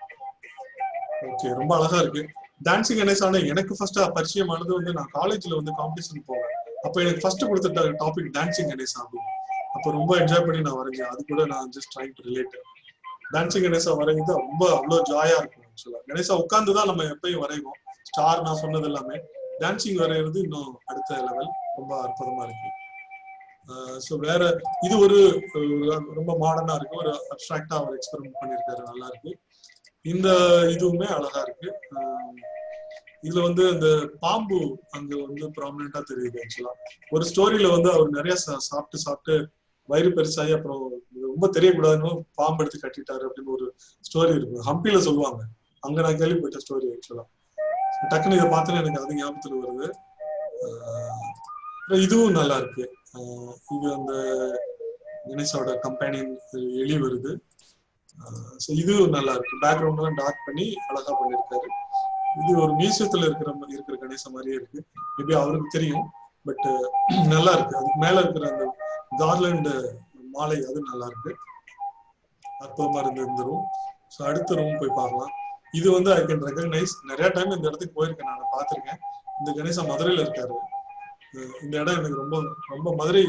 ஓகே, ரொம்ப அழகா இருக்கு. டான்சிங் கணேசான எனக்கு ஃபர்ஸ்ட் பரிச்சயமானது வந்து நான் காலேஜ்ல வந்து காம்படிஷன் போவேன். அப்போ எனக்கு ஃபர்ஸ்ட் கொடுத்த டாபிக் டான்சிங் கணேசா அப்படின்னு. அப்போ ரொம்ப என்ஜாய் பண்ணி நான் வரைஞ்சேன். அது கூட நான் just trying to relate. Dancing Ganesha வரைஞ்சது ரொம்ப அவ்வளோ ஜாயா இருக்கும். ஆக்சுவலா கணேசா உட்கார்ந்துதான் நம்ம எப்பயும் வரைவோம். ஸ்டார் நான் சொன்னது எல்லாமே. டான்சிங் வரைகிறது இன்னும் அடுத்த லெவல், ரொம்ப அற்புதமா இருக்கு. ஸோ வேற இது ஒரு ரொம்ப மாடர்னா இருக்கு, ஒரு அப்டிராக்டா அவர் எக்ஸ்பெரிமெண்ட் பண்ணியிருக்காரு, நல்லா இருக்கு. இந்த இதுவுமே அழகா இருக்கு. இதுல வந்து அந்த பாம்பு அங்க வந்து ப்ராமினெண்டா தெரியுது. ஆக்சுவலா ஒரு ஸ்டோரியில வந்து அவர் நிறைய சாப்பிட்டு வயிறு பெருசாகி அப்புறம் ரொம்ப தெரியக்கூடாதுன்னு பாம்பு எடுத்து கட்டிட்டாரு அப்படின்னு ஒரு ஸ்டோரி இருக்கு, ஹம்பில சொல்லுவாங்க. அங்க நான் கேள்விப்பட்ட ஸ்டோரி. ஆக்சுவலா டக்குன்னு இதை பார்த்தோன்னா எனக்கு அது ஞாபகத்துல வருது. இதுவும் நல்லா இருக்கு. இது அந்த கணேசாவோட கம்பெனியன் எலி வருது. இது நல்லா இருக்கு. பேக்ரவுண்ட் எல்லாம் டார்க் பண்ணி அழகா பண்ணிருக்காரு. இது ஒரு மியூசியத்துல இருக்கிற கணேசா மாதிரியே இருக்கு. மேபி அவருக்கு தெரியும், பட் நல்லா இருக்கு. அதுக்கு மேல இருக்கிற அந்த கார்லண்ட் மாலை அது நல்லா இருக்கு, அற்புதமா இருந்து இந்த ரூம். ஸோ அடுத்த ரூம் போய் பார்க்கலாம். இது வந்து ஐ கேன் ரெகக்னைஸ். நிறைய டைம் இந்த இடத்துக்கு போயிருக்கேன், நான் பார்த்திருக்கேன். இந்த கணேசா மதுரையில இருக்காரு. இந்த இடம் எனக்கு ரொம்ப ரொம்ப மதுரை,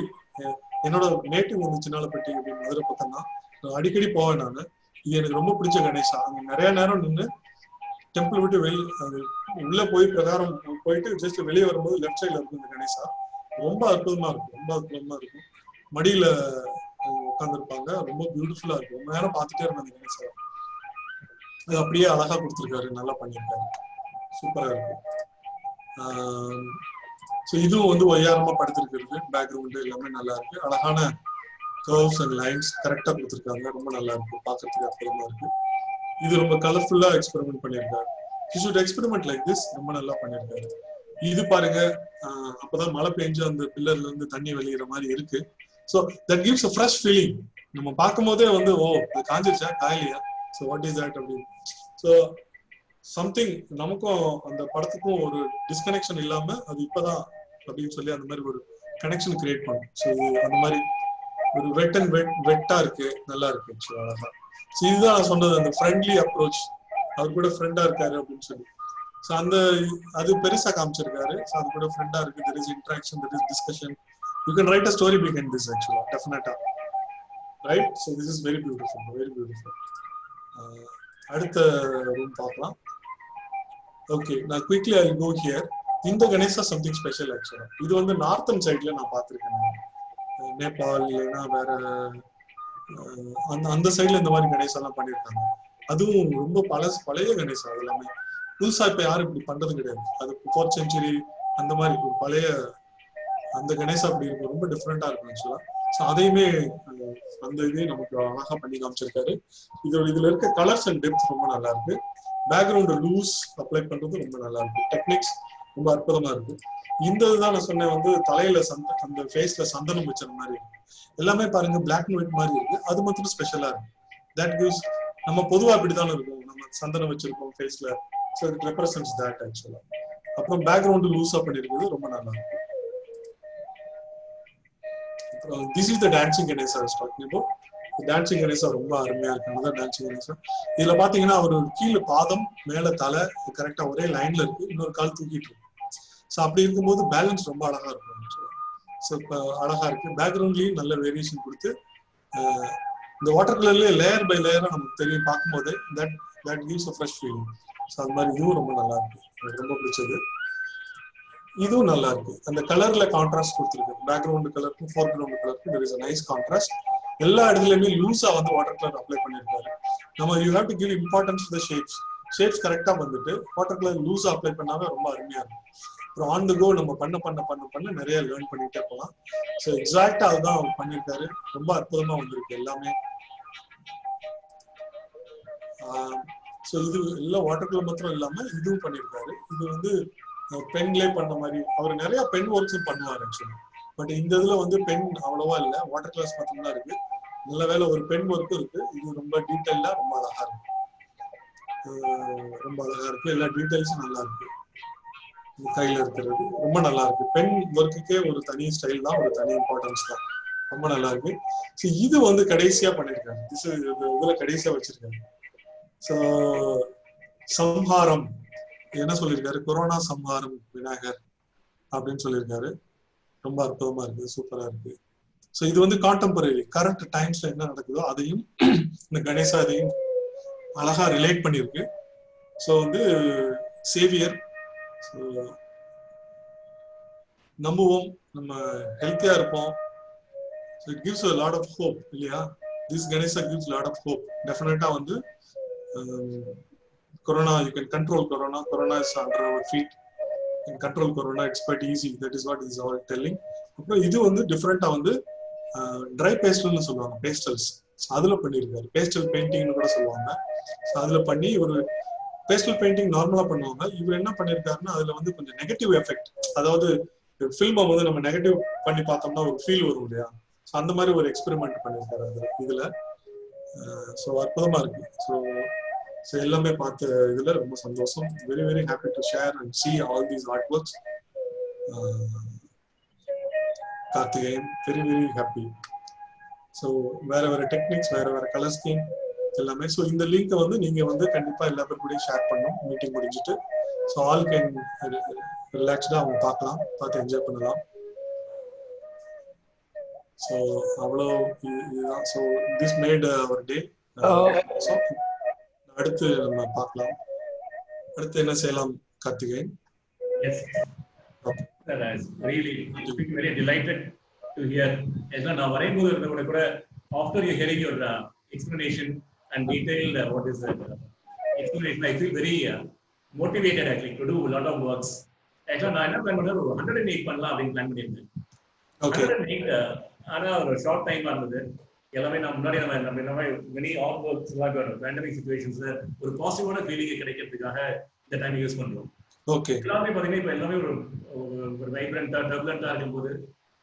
என்னோட நேட்டிவ் வந்து சின்னாலப்பட்டி அப்படின்னு மதுரை பக்கம் தான். அடிக்கடி போவேன் நான். இது எனக்கு ரொம்ப பிடிச்ச கணேசா. அங்க நிறைய நேரம் நின்று டெம்பிள் விட்டு உள்ள போய் பிரகாரம் போயிட்டு ஜஸ்ட் வெளியே வரும்போது லெஃப்ட் சைட்ல இருக்கும் இந்த கணேசா. ரொம்ப அற்புதமா இருக்கும், ரொம்ப அற்புதமா இருக்கும். மடியில உட்காந்துருப்பாங்க, ரொம்ப பியூட்டிஃபுல்லா இருக்கும். ரொம்ப நேரம் பார்த்துட்டே இருக்கும் அந்த கணேசா. அது அப்படியே அழகா கொடுத்துருக்காரு, நல்லா பண்ணியிருக்காரு, சூப்பரா இருக்கு. ஸோ இதுவும் வந்து ஒய்யாரமா படுத்திருக்கிறது. பேக்ரவுண்டு எல்லாமே நல்லா இருக்கு. அழகான கர்வ்ஸ் அண்ட் லைன்ஸ் கரெக்டா கொடுத்துருக்காங்க, ரொம்ப நல்லா இருக்கு, பார்க்கறதுக்கு அற்புதமா இருக்கு. இது ரொம்ப கலர்ஃபுல்லா எக்ஸ்பெரிமெண்ட் பண்ணியிருக்காரு. He should experiment like this. ரொம்ப நல்லா பண்ணியிருக்காரு. இது பாருங்க, அப்பதான் மழை பெஞ்சு அந்த பில்லர்ல இருந்து தண்ணி வெளியிற மாதிரி இருக்கு. So that gives a fresh feeling. நம்ம பார்க்கும் போதே வந்து ஓ அது காஞ்சிருச்சா காயலையா, ஸோ வாட் இஸ் தட் அப்படின்னு. ஸோ சம்திங் நமக்கும் அந்த படத்துக்கும் ஒரு டிஸ்கனெக்ஷன் இல்லாம அது இப்பதான் அப்படின்னு சொல்லி அந்த மாதிரி ஒரு கனெக்ஷன் கிரியேட் பண்ணும். ஸோ அந்த மாதிரி ஒரு வெட்டா இருக்கு, நல்லா இருக்கு. அழகா. ஸோ இதுதான் நான் சொன்னது, அந்த ஃப்ரெண்ட்லி அப்ரோச். அவர் கூட ஃப்ரெண்டா இருக்காரு அப்படின்னு சொல்லி. ஸோ அந்த அது பெருசா காமிச்சிருக்காரு. ஸோ அது கூட ஃப்ரெண்டா இருக்கு. There is interaction, there is discussion. You can write a story behind this ஆக்சுவலா, டெஃபினட்டா. Right. So this is very beautiful, very beautiful. அடுத்த ரூம் பார்க்கலாம். ஓகே, நான் குவிக்லி ஐ கோ ஹியர். இந்த கணேசா சம்திங் ஸ்பெஷல் ஆக்சுவலா. இது வந்து நார்த்தன் சைட்ல நான் பார்த்திருக்கேன். நேபாள் இல்லைன்னா வேற அந்த சைட்ல இந்த மாதிரி கணேசா எல்லாம் பண்ணியிருக்காங்க. அதுவும் ரொம்ப பழைய கணேசா. அது எல்லாமே புதுசா இப்ப யாரும் இப்படி பண்றது கிடையாது. அது 4th century அந்த மாதிரி பழைய அந்த கணேசா அப்படி இருக்கும், ரொம்ப டிஃப்ரெண்டா இருக்கும் ஆக்சுவலா. ஸோ அதையுமே அந்த இதையும் நமக்கு அழகா பண்ணி காமிச்சிருக்காரு. இதுல இருக்க கலர்ஸ் அண்ட் டெப்த் ரொம்ப நல்லா இருக்கு. பேக்ரவுண்ட் லூஸ் அப்ளை பண்றது ரொம்ப நல்லா இருக்கு. டெக்னிக்ஸ் ரொம்ப அற்புதமா இருக்கு. இந்த இதுதான் நான் சொன்னேன் வந்து தலையில அந்த ஃபேஸ்ல சந்தனம் வச்ச மாதிரி இருக்கு. எல்லாமே பாருங்க பிளாக் அண்ட் ஒயிட் மாதிரி இருக்கு. அது மட்டும் ஸ்பெஷலா இருக்கு. தட் கிவ்ஸ், நம்ம பொதுவா அப்படித்தானே இருக்கும், நம்ம சந்தனம் வச்சிருக்கோம் ஃபேஸ்ல. ஸோ இட் ரெப்ரசன்ட்ஸ் தட் ஆக்சுவலா. அப்புறம் பேக்ரவுண்ட் லூஸா பண்ணிருக்கிறது ரொம்ப நல்லா இருக்கு. அப்புறம் this is the dancing Ganesha I was talking about. Dancing Ganesha ரொம்ப அருமையா இருக்கு. டான்சிங் கணேசா இதுல பாத்தீங்கன்னா அவர் கீழே பாதம் மேல தலை கரெக்டா ஒரே லைன்ல இருக்கு, இன்னொரு கால் தூக்கிட்டு இருக்கு. ஸோ அப்படி இருக்கும்போது பேலன்ஸ் ரொம்ப அழகா இருக்கும். ஸோ இப்போ அழகா இருக்கு. பேக்ரவுண்ட்லயும் நல்ல வேரியேஷன் கொடுத்து இந்த வாட்டர் கலர்லயே லேயர் பை லேயரா நமக்கு தெரியும் பார்க்கும்போது. That gives a fresh feeling. So அது மாதிரி இதுவும் ரொம்ப நல்லா இருக்கு, எனக்கு ரொம்ப பிடிச்சது. இதுவும் நல்லா இருக்கு. அந்த கலர்ல கான்ட்ராஸ்ட் கொடுத்துருக்கு. பேக்ரவுண்ட் கலருக்கும் ஃபோர்க்ரவுண்ட் கலருக்கும் there is a nice contrast. எல்லா இடத்துலயுமே லூஸா வந்து வாட்டர் கலர் அப்ளை பண்ணிருக்காரு. நம்ம you have to give importance to the shapes கரெக்டா வந்துட்டு வாட்டர் கலர் லூஸா அப்ளை பண்ணாவே ரொம்ப அருமையா இருக்கும். அப்புறம் ஆன் தி கோ நம்ம பண்ண நிறைய லேர்ன் பண்ணிட்டே போகலாம். ஸோ எக்ஸாக்டா அதுதான் அவர் பண்ணியிருக்காரு. ரொம்ப அற்புதமா வந்திருக்கு எல்லாமே. ஸோ இது எல்லாம் வாட்டர் கலர் மாத்திரம் இல்லாம இதுவும் பண்ணியிருக்காரு. இது வந்து பென்லேயே பண்ண மாதிரி. அவர் நிறைய பென் ஒர்க்ஸும் பண்ணுவார் ஆக்சுவலி. பட் இந்த இதுல வந்து பென் அவ்வளவா இல்லை, வாட்டர் கலர்ஸ் மட்டும்தான் இருக்கு. நல்ல வேலை ஒரு பென் ஒர்க்கும் இருக்கு. இது ரொம்ப டீட்டெயிலா ரொம்ப அழகா இருக்கு, ரொம்ப அழகா இருக்கு. எல்லா டீட்டெயில்ஸும் நல்லா இருக்கு. கையில இருக்கிறது ரொம்ப நல்லா இருக்கு. பென் ஒர்க்குக்கே ஒரு தனி ஸ்டைல் தான், ஒரு தனி இம்பார்ட்டன்ஸ் தான். ரொம்ப நல்லா இருக்கு. ஸோ இது வந்து கடைசியா பண்ணிருக்காங்க. இதுல கடைசியா வச்சிருக்காங்க. ஸோ சம்ஹாரம் என்ன சொல்லியிருக்காரு, கொரோனா சம்ஹாரம் விநாயகர் அப்படின்னு சொல்லியிருக்காரு. ரொம்ப அற்புதமா இருக்கு, சூப்பரா இருக்கு. ஸோ இது வந்து கான்டெம்பரரி கரண்ட் டைம்ஸ்ல என்ன நடக்குதோ அதையும் இந்த கணேசா இதையும் அழகா ரிலேட் பண்ணியிருக்கு. ஸோ வந்து சேவியர், நம்புவோம், நம்ம ஹெல்த்தியா இருப்போம். So it gives a lot of hope இல்லையா? This Ganesha gives a lot of hope. Definitely வந்து corona, you can control corona. Corona is under our feet. You can control corona. It's quite easy. That is what is all telling. அப்புறம் இது வந்து டிஃப்ரெண்டா வந்து try பேஸ்டல்னு சொல்லுவாங்க, pastels அதுல பண்ணியிருக்காரு. Pastel பெயிண்டிங்னு கூட சொல்லுவாங்க. அதுல பண்ணி ஒரு பேஸ்டல் பெயிண்டிங் நார்மலா பண்ணுவாங்க. இவர் என்ன பண்ணியிருக்காருன்னா அதுல வந்து கொஞ்சம் நெகட்டிவ் எஃபெக்ட், அதாவது ஃபில்மை வந்து நம்ம நெகட்டிவ் பண்ணி பார்த்தோம்னா ஒரு ஃபீல் வரும் இல்லையா? ஸோ அந்த மாதிரி ஒரு எக்ஸ்பெரிமெண்ட் பண்ணியிருக்காரு அதுல இதுல. ஸோ அற்புதமா இருக்கு. ஸோ எல்லாமே பார்த்த இதுல ரொம்ப சந்தோஷம். Very very happy to share and C all these art works. Karthikeyan very very happy. So வேற வேற டெக்னிக்ஸ், வேற வேற கலர் ஸ்கீம் எல்லாமே. ஸோ இந்த லிங்கை வந்து நீங்க வந்து கண்டிப்பா எல்லா பேர் கூடயும் ஷேர் பண்ணணும் மீட்டிங் முடிஞ்சுட்டு. ஸோ ஆல் கேன் ரிலாக்ஸ்டா அவங்க பார்க்கலாம், பார்த்து என்ஜாய் பண்ணலாம். ஸோ அவ்வளோ இதுதான். ஸோ திஸ் மேட் அவர் டே. அடுத்து நம்ம பார்க்கலாம், அடுத்து என்ன செய்யலாம் Karthikeyan? Yes. Really, very delighted to hear. நான் வரையும்போது இருந்தவங்க கூட after you hearing your explanation and detailed what is the explanation, I feel very motivated actually to do a lot of works. Actually நான் என்ன பிளான் பண்ணேன், 108 பண்ணலாம் அப்படின்னு பிளான் பண்ணியிருந்தேன். 108 ஆனா ஒரு ஷார்ட் டைமா இருந்தது. எல்லாமே நான் முன்னாடி நம்ம மெனி ஆல் ஒர்க்ஸ் எல்லாம் பேண்டமிக் சிச்சுவேஷன்ஸ்ல ஒரு பாசிட்டிவான ஃபீலிங் கிடைக்கிறதுக்காக இந்த டைம் யூஸ் பண்றோம். ஓகே, எல்லாமே பாத்தீங்கன்னா இப்ப எல்லாமே ஒரு வைப்ரண்டா டர்புலண்டா இருக்கும்போது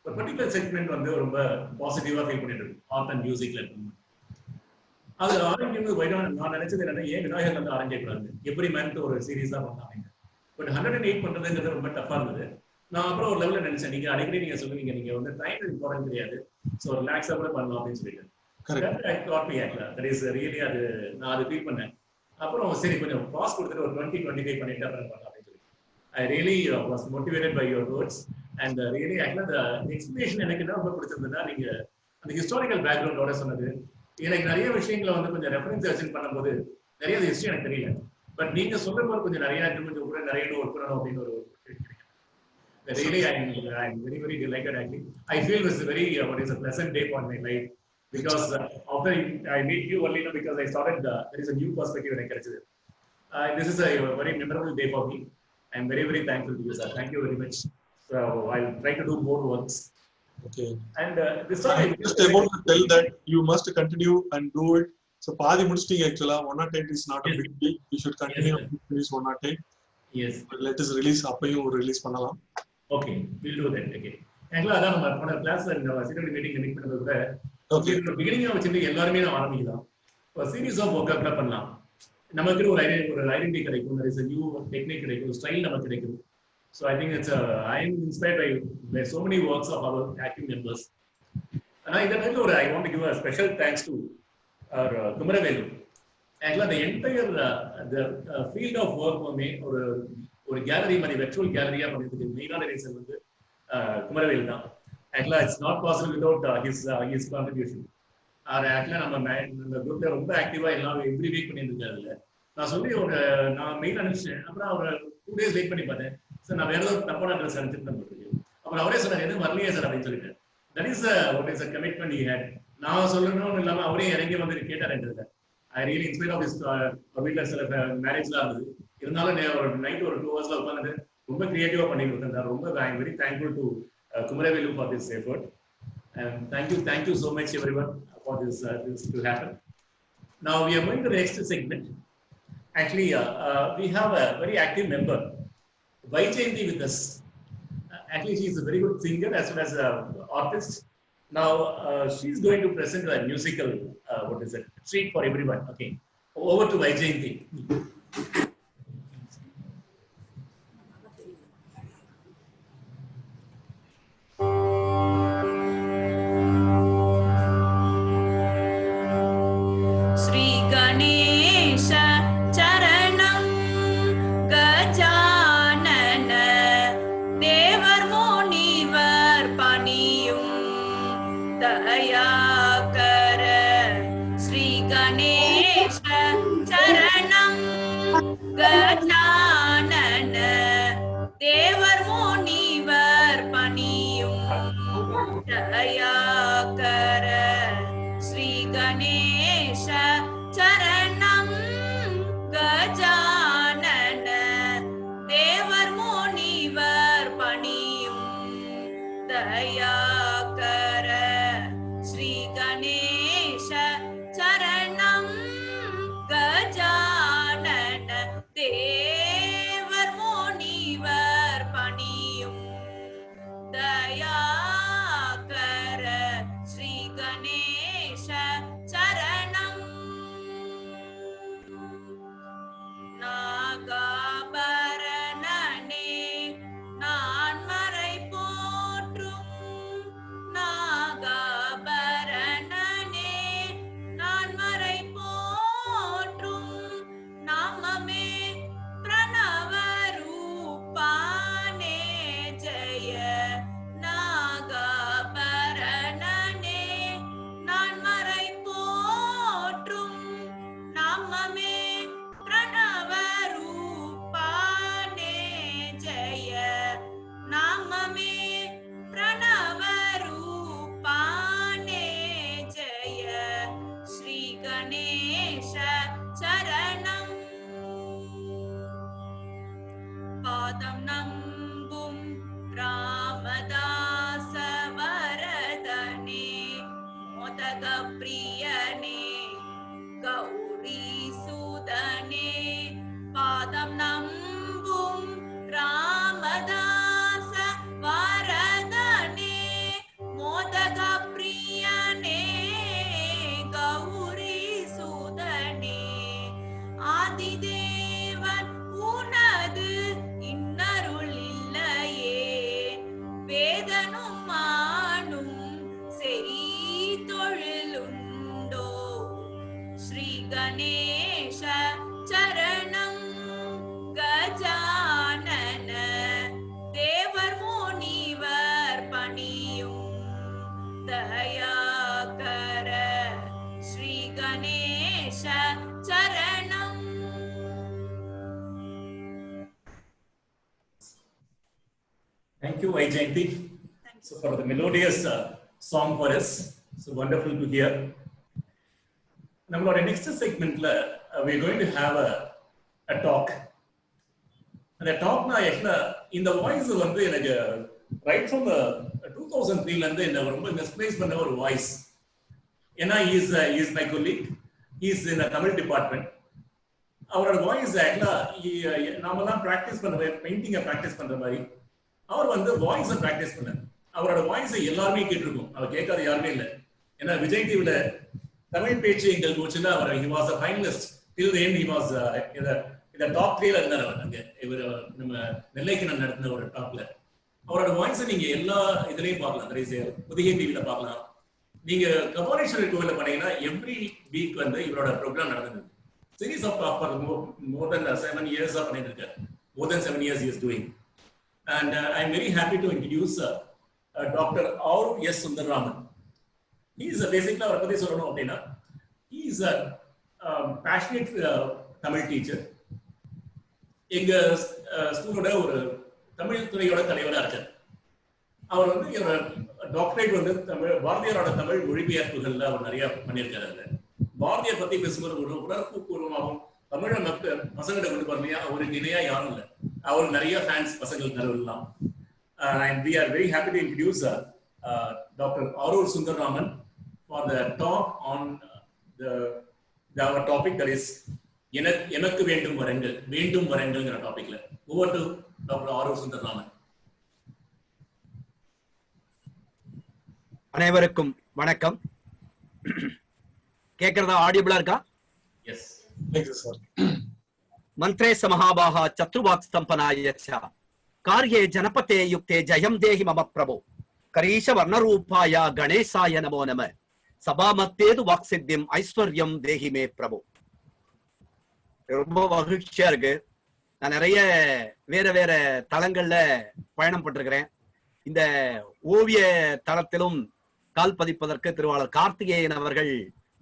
ஒரு பர்டிகுலர் செக்மெண்ட் வந்து ரொம்ப பாசிட்டிவா ஃபீல் பண்ணிட்டு இருக்கு ஆர்ட் அண்ட் மியூசிக்ல இருக்கும். அது ஆரம்பிக்கும் நான் நினைச்சது என்னன்னா, ஏன் விநாயகர் வந்து ஆரம்பிக்கக்கூடாது, எப்படி மேன்ட்டு ஒரு சீரீஸா பண்ணாங்க. பட் 108 பண்றதுங்கிறது ரொம்ப டஃபா இருந்தது. நான் அப்புறம் ஒரு லெவலில் நினைச்சேன், நீங்க அடிக்கடி நீங்க சொல்லுவீங்க நீங்க வந்து டைம் இம்பார்ட்டன்ட் கிடையாது, ஸோ ரிலாக்ஸா கூட பண்ணலாம் அப்படின்னு சொல்லிட்டு அது நான் அது ஃபீல் பண்ணேன். அப்புறம் சரி கொஞ்சம் பாஸ் கொடுத்துட்டு ஒரு 20-25 பண்ணிட்டு அப்புறம் பண்ணலாம் அப்படின்னு சொல்லி I really was motivated by your words and really actually அந்த எக்ஸ்பிளேஷன் எனக்கு என்ன ரொம்ப பிடிச்சிருந்ததுன்னா, நீங்க அந்த ஹிஸ்டாரிக்கல் பேக்ரவுண்டோட சொன்னது. எனக்கு நிறைய விஷயங்களை வந்து கொஞ்சம் ரெஃபரன்ஸ் அசென்ட் பண்ணும்போது நிறைய ஹிஸ்டரி எனக்கு தெரியல, பட் நீங்க சொல்ற போது கொஞ்சம் நிறைய கொஞ்சம் கூட நிறைய ஒர்க் பண்ணணும் அப்படின்னு ஒரு really I'm very very delighted actually. I feel this is very what is a pleasant day for my life because after I meet you only because I started there is a new perspective when I catch it. This is a very memorable day for me. I'm very very thankful to you sir, thank you very much. So I'll try to do more works. Okay, and this time just I want to tell that you must continue and do it. So பாதி முடிச்சிட்டீங்க actually. 108 is not a big deal, you should continue to finish 108. Yes, let us release அப்பையும் ஒரு release பண்ணலாம். Okay, we'll do that again. Actually, அதான் நம்ம போன கிளாஸ்ல இந்த சிட்டி மீட்டிங் மீட் பண்ணது கூட ஓகே பிகினிங்கா வச்சிருந்து எல்லாரும் நான் ஆரம்பிக்கலாம். ஒரு சீரிஸ் ஆஃப் வொர்க் அப்ல பண்ணலாம். நமக்கு ஒரு ஐடென்டிட்டி கிடைக்கும், there is a new technique கிடைக்கும், ஸ்டைல் நமக்கு கிடைக்கும். So I think it's I am inspired by so many works of our active members. And I want to give a special thanks to our Kumaravelu. Actually, the entire field of work ஒரு gallery மாதிரி virtual கேலரியா பண்ணிட்டு மெயினான reason வந்து குமரவேல் தான். ஆக்சுவலா it's not possible without his contribution. ஆக்சுவலா நம்ம இந்த குரூப்ல ரொம்ப ஆக்டிவா எல்லாம் எவ்ரி வீக் பண்ணியிருக்காரு. நான் சொல்லி நான் மெயில் அனுப்பிச்சேன். அப்புறம் அவர் 2 days வெயிட் பண்ணி பார்த்தேன். சார் நான் வேற ஏதாவது தப்பான அட்ரஸ் அனுப்பிச்சிருந்தேன். அப்புறம் அவரே சொன்னார் எதுவும் வரலையே சார் அப்படின்னு சொல்லிட்டு. That is what is commitment he had. நான் சொல்லணும்னு இல்லாம அவரே இறங்கி வந்து கேட்டார் என்கிட்ட. I really inspire of his வீட்டில் சில மேரேஜ்லாம் இருந்தது. இருந்தாலும் ஒரு நைட் ஒரு 2 hours உட்காந்து ரொம்ப கிரியேட்டிவா பண்ணி கொடுத்தாரு. ரொம்ப I am very thankful to Kumaravelu for this effort and thank you so much everyone for this to happen. Now we are going to the next segment. Actually we have a very active member Vaijayanti with us. Actually she is a very good singer as well as an artist. Now she is going to present a musical what is it, treat for everyone. Okay, over to Vaijayanti. Gajam Ganesh चरणं गजानन देवर मुनिवर पणियुं दयाकर श्री गणेश चरणं गजानन देवर मुनिवर पणियुं दयाकर श्री गणेश चरणं गजानन देवर मुनिवर पणियुं दयाकर श्री गणेश चरणं नागाभरणने नाன்மறை போற்றும் நாகாபரணனே நான்மறை போற்றும் நாமமே பிரணவரூபானே ஜெய நாகாபரணனே நான்மறை போற்றும் நாமமே பிரணவரூபானே ஜெய நாமமே பிரணவரூபானே ஜெய ஸ்ரீ கணேஷ சரணம் பாதம் நம்பும் ராமதாச வரதனே மோதக பிரியனே கௌரி சுதனே பாதம் நம்பும் ராமதாச வரதனே மோதக பிரியனே கௌரி சுதனே ஆதிதேவன் உனது இன்னருள் இல்லையே வேதனும் மானும் செய் தொழிலுண்டோ ஸ்ரீ கணேஷ சரணம் கஜானன தேவர் முனிவர் பணியும் தயாகர ஸ்ரீ கணேஷ சரணம் Thank you, Vaijayanti. So for the melodious song for us, so wonderful to hear. நம்மளோட next segmentல we are going to have a talk. அந்த டாக்னா ஆக்சுவலா இந்த வாய்ஸ் வந்து எனக்கு ரைட் ஃப்ரம் 2003ல இருந்து என்ன ரொம்ப மிஸ்பிளேஸ் பண்ண ஒரு வாய்ஸ். ஏன்னா is my colleague, is in Tamil department. அவரோட வாய்ஸ் ஆக்சுவலா நாமெல்லாம் ப்ராக்டிஸ் பண்ற பெயிண்டிங்கை ப்ராக்டிஸ் பண்ற மாதிரி அவர் வந்து வாய்ஸை ப்ராக்டிஸ் பண்ணார். அவரோட வாய்ஸை எல்லாருமே கேட்டிருக்கும், அவர் கேட்காத யாருமே இல்லை. ஏன்னா விஜய் டிவில தமிழ் பேச்சு எங்கள் கோச்சில் அவர் he was a finalist till the end. he was இந்த டாப் 3ல இருந்தார் அவர். அங்க இவர் நம்ம நெல்லைக்கு நான் நடத்தின ஒரு டாப்ல அவரோட வாய்ஸை நீங்க எல்லா இதுலயும் பார்க்கலாம். புதிய டிவில பார்க்கலாம். நீங்க கபாலீஸ்வரர் கோவில பண்ணீங்கன்னா எவ்ரி வீக் வந்து இவரோட ப்ரோக்ராம் நடந்தது. Series of talk for more than 7 years பண்ணிட்டு இருக்காரு. more than 7 years he is doing. And I'm very happy to introduce Dr. Aur S. Sundararaman. He is basically our பத்தி சொல்லணும் அப்படின்னா he is a passionate Tamil teacher. எங்க ஸ்கூலோட ஒரு தமிழ் துறையோட தலைவராக இருக்கார். அவர் வந்து டாக்டரேட் வந்து பாரதியாரோட தமிழ் மொழிபெயர்ப்புகள்ல அவர் நிறைய பண்ணியிருக்காரு. பாரதியார் பத்தி பேசும்போது ஒரு உணர்வு பூர்வமாகவும் தமிழ பசங்களை கொண்டு வரலையா அவருக்கு இணையா யாரும் இல்லை. அவருக்கு நிறைய ஃபேன்ஸ் பசங்களுக்கு நடுவலாம். And we are very happy to introduce Dr. Aur Sundararaman for the talk on our topic that is எனக்கு வேண்டும் வரங்கள் வேண்டும் வரங்கள்ங்கிற டாபிக்ல. Over to Dr. Aur Sundararaman. அனைவருக்கும் வணக்கம். கேக்குறதா? ஆடியபிளா இருக்கா? Yes. Thank you, sir. மந்த்ரே சமஹாபாஹ சத்ருவாக் ஸ்தம்பனாய ச கார்யே ஜனபதே யுக்தே ஜயம் தேஹி மம பிரபோ கரீஷ வர்ணரூபாய கணேசாய நமோ நம சபாமத்தேது வாக்சித்தியம் ஐஸ்வர்யம் தேஹி மே பிரபோ. ரொம்ப மகிழ்ச்சியா இருக்கு. நான் நிறைய வேற தளங்கள்ல பயணம் பட்டிருக்கிறேன். இந்த ஓவிய தளத்திலும் கால் பதிப்பதற்கு திருவாளர் கார்த்திகேயன் அவர்கள்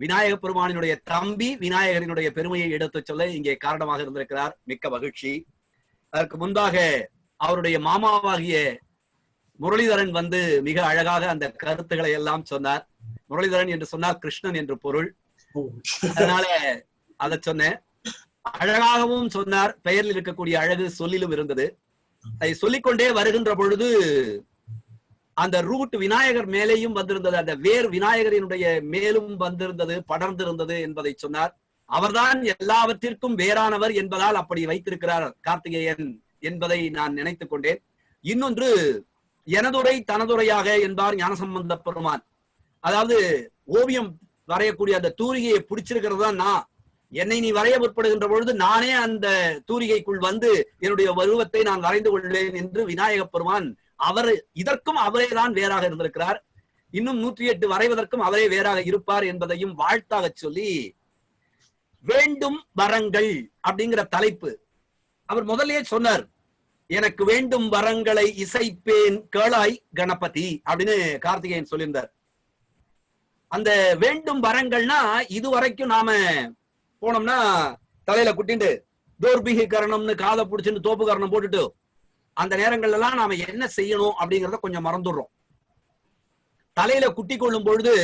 விநாயக பெருமானினுடைய தம்பி விநாயகரினுடைய பெருமையை எடுத்து சொல்ல இங்கே காரணமாக இருந்திருக்கிறார். மிக்க மகிழ்ச்சி. அதற்கு முன்பாக அவருடைய மாமாவாகிய முரளிதரன் வந்து மிக அழகாக அந்த கருத்துக்களை எல்லாம் சொன்னார். முரளிதரன் என்று சொன்னால் கிருஷ்ணன் என்று பொருள். அதனால அதை சொன்னேன். அழகாகவும் சொன்னார். பெயரில் இருக்கக்கூடிய அழகு சொல்லிலும் இருந்தது. அதை சொல்லிக்கொண்டே வருகின்ற பொழுது அந்த ரூட் விநாயகர் மேலேயும் வந்திருந்தது, அந்த வேர் விநாயகரினுடைய மேலும் வந்திருந்தது, படர்ந்திருந்தது என்பதை சொன்னார். அவர்தான் எல்லாவற்றிற்கும் வேறானவர் என்பதால் அப்படி வைத்திருக்கிறார் கார்த்திகேயன் என்பதை நான் நினைத்துக் கொண்டேன். இன்னொன்று, எனதுரை தனதுரையாக என்பார் ஞானசம்பந்த பெருமான். அதாவது ஓவியம் வரையக்கூடிய அந்த தூரிகையை பிடிச்சிருக்கிறது தான் நான். என்னை நீ வரைய முற்படுகின்ற பொழுது நானே அந்த தூரிகைக்குள் வந்து என்னுடைய உருவத்தை நான் வரைந்து கொள்வேன் என்று விநாயக பெருமான் அவர் இதற்கும் அவரே தான் வேறாக இருந்திருக்கிறார். இன்னும் 108 வரைவதற்கும் அவரே வேறாக இருப்பார் என்பதையும் வாழ்த்தாக சொல்லி, வேண்டும் வரங்கள் அப்படிங்கிற தலைப்பு அவர் முதலே சொன்னார். எனக்கு வேண்டும் வரங்களை இசைப்பேன் கேளாய் கணபதி அப்படின்னு கார்த்திகேயன் சொல்லியிருந்தார். அந்த வேண்டும் வரங்கள்னா இதுவரைக்கும் நாம போனோம்னா தலையில குட்டிண்டு தோர்பிகை கரணம்னு காதை பிடிச்சுன்னு தோப்பு கரணம் போட்டுட்டு அந்த நேரங்கள்ல எல்லாம் நாம என்ன செய்யணும் அப்படிங்கறத கொஞ்சம் மறந்துடுறோம். தலையில குட்டி கொள்ளும் பொழுது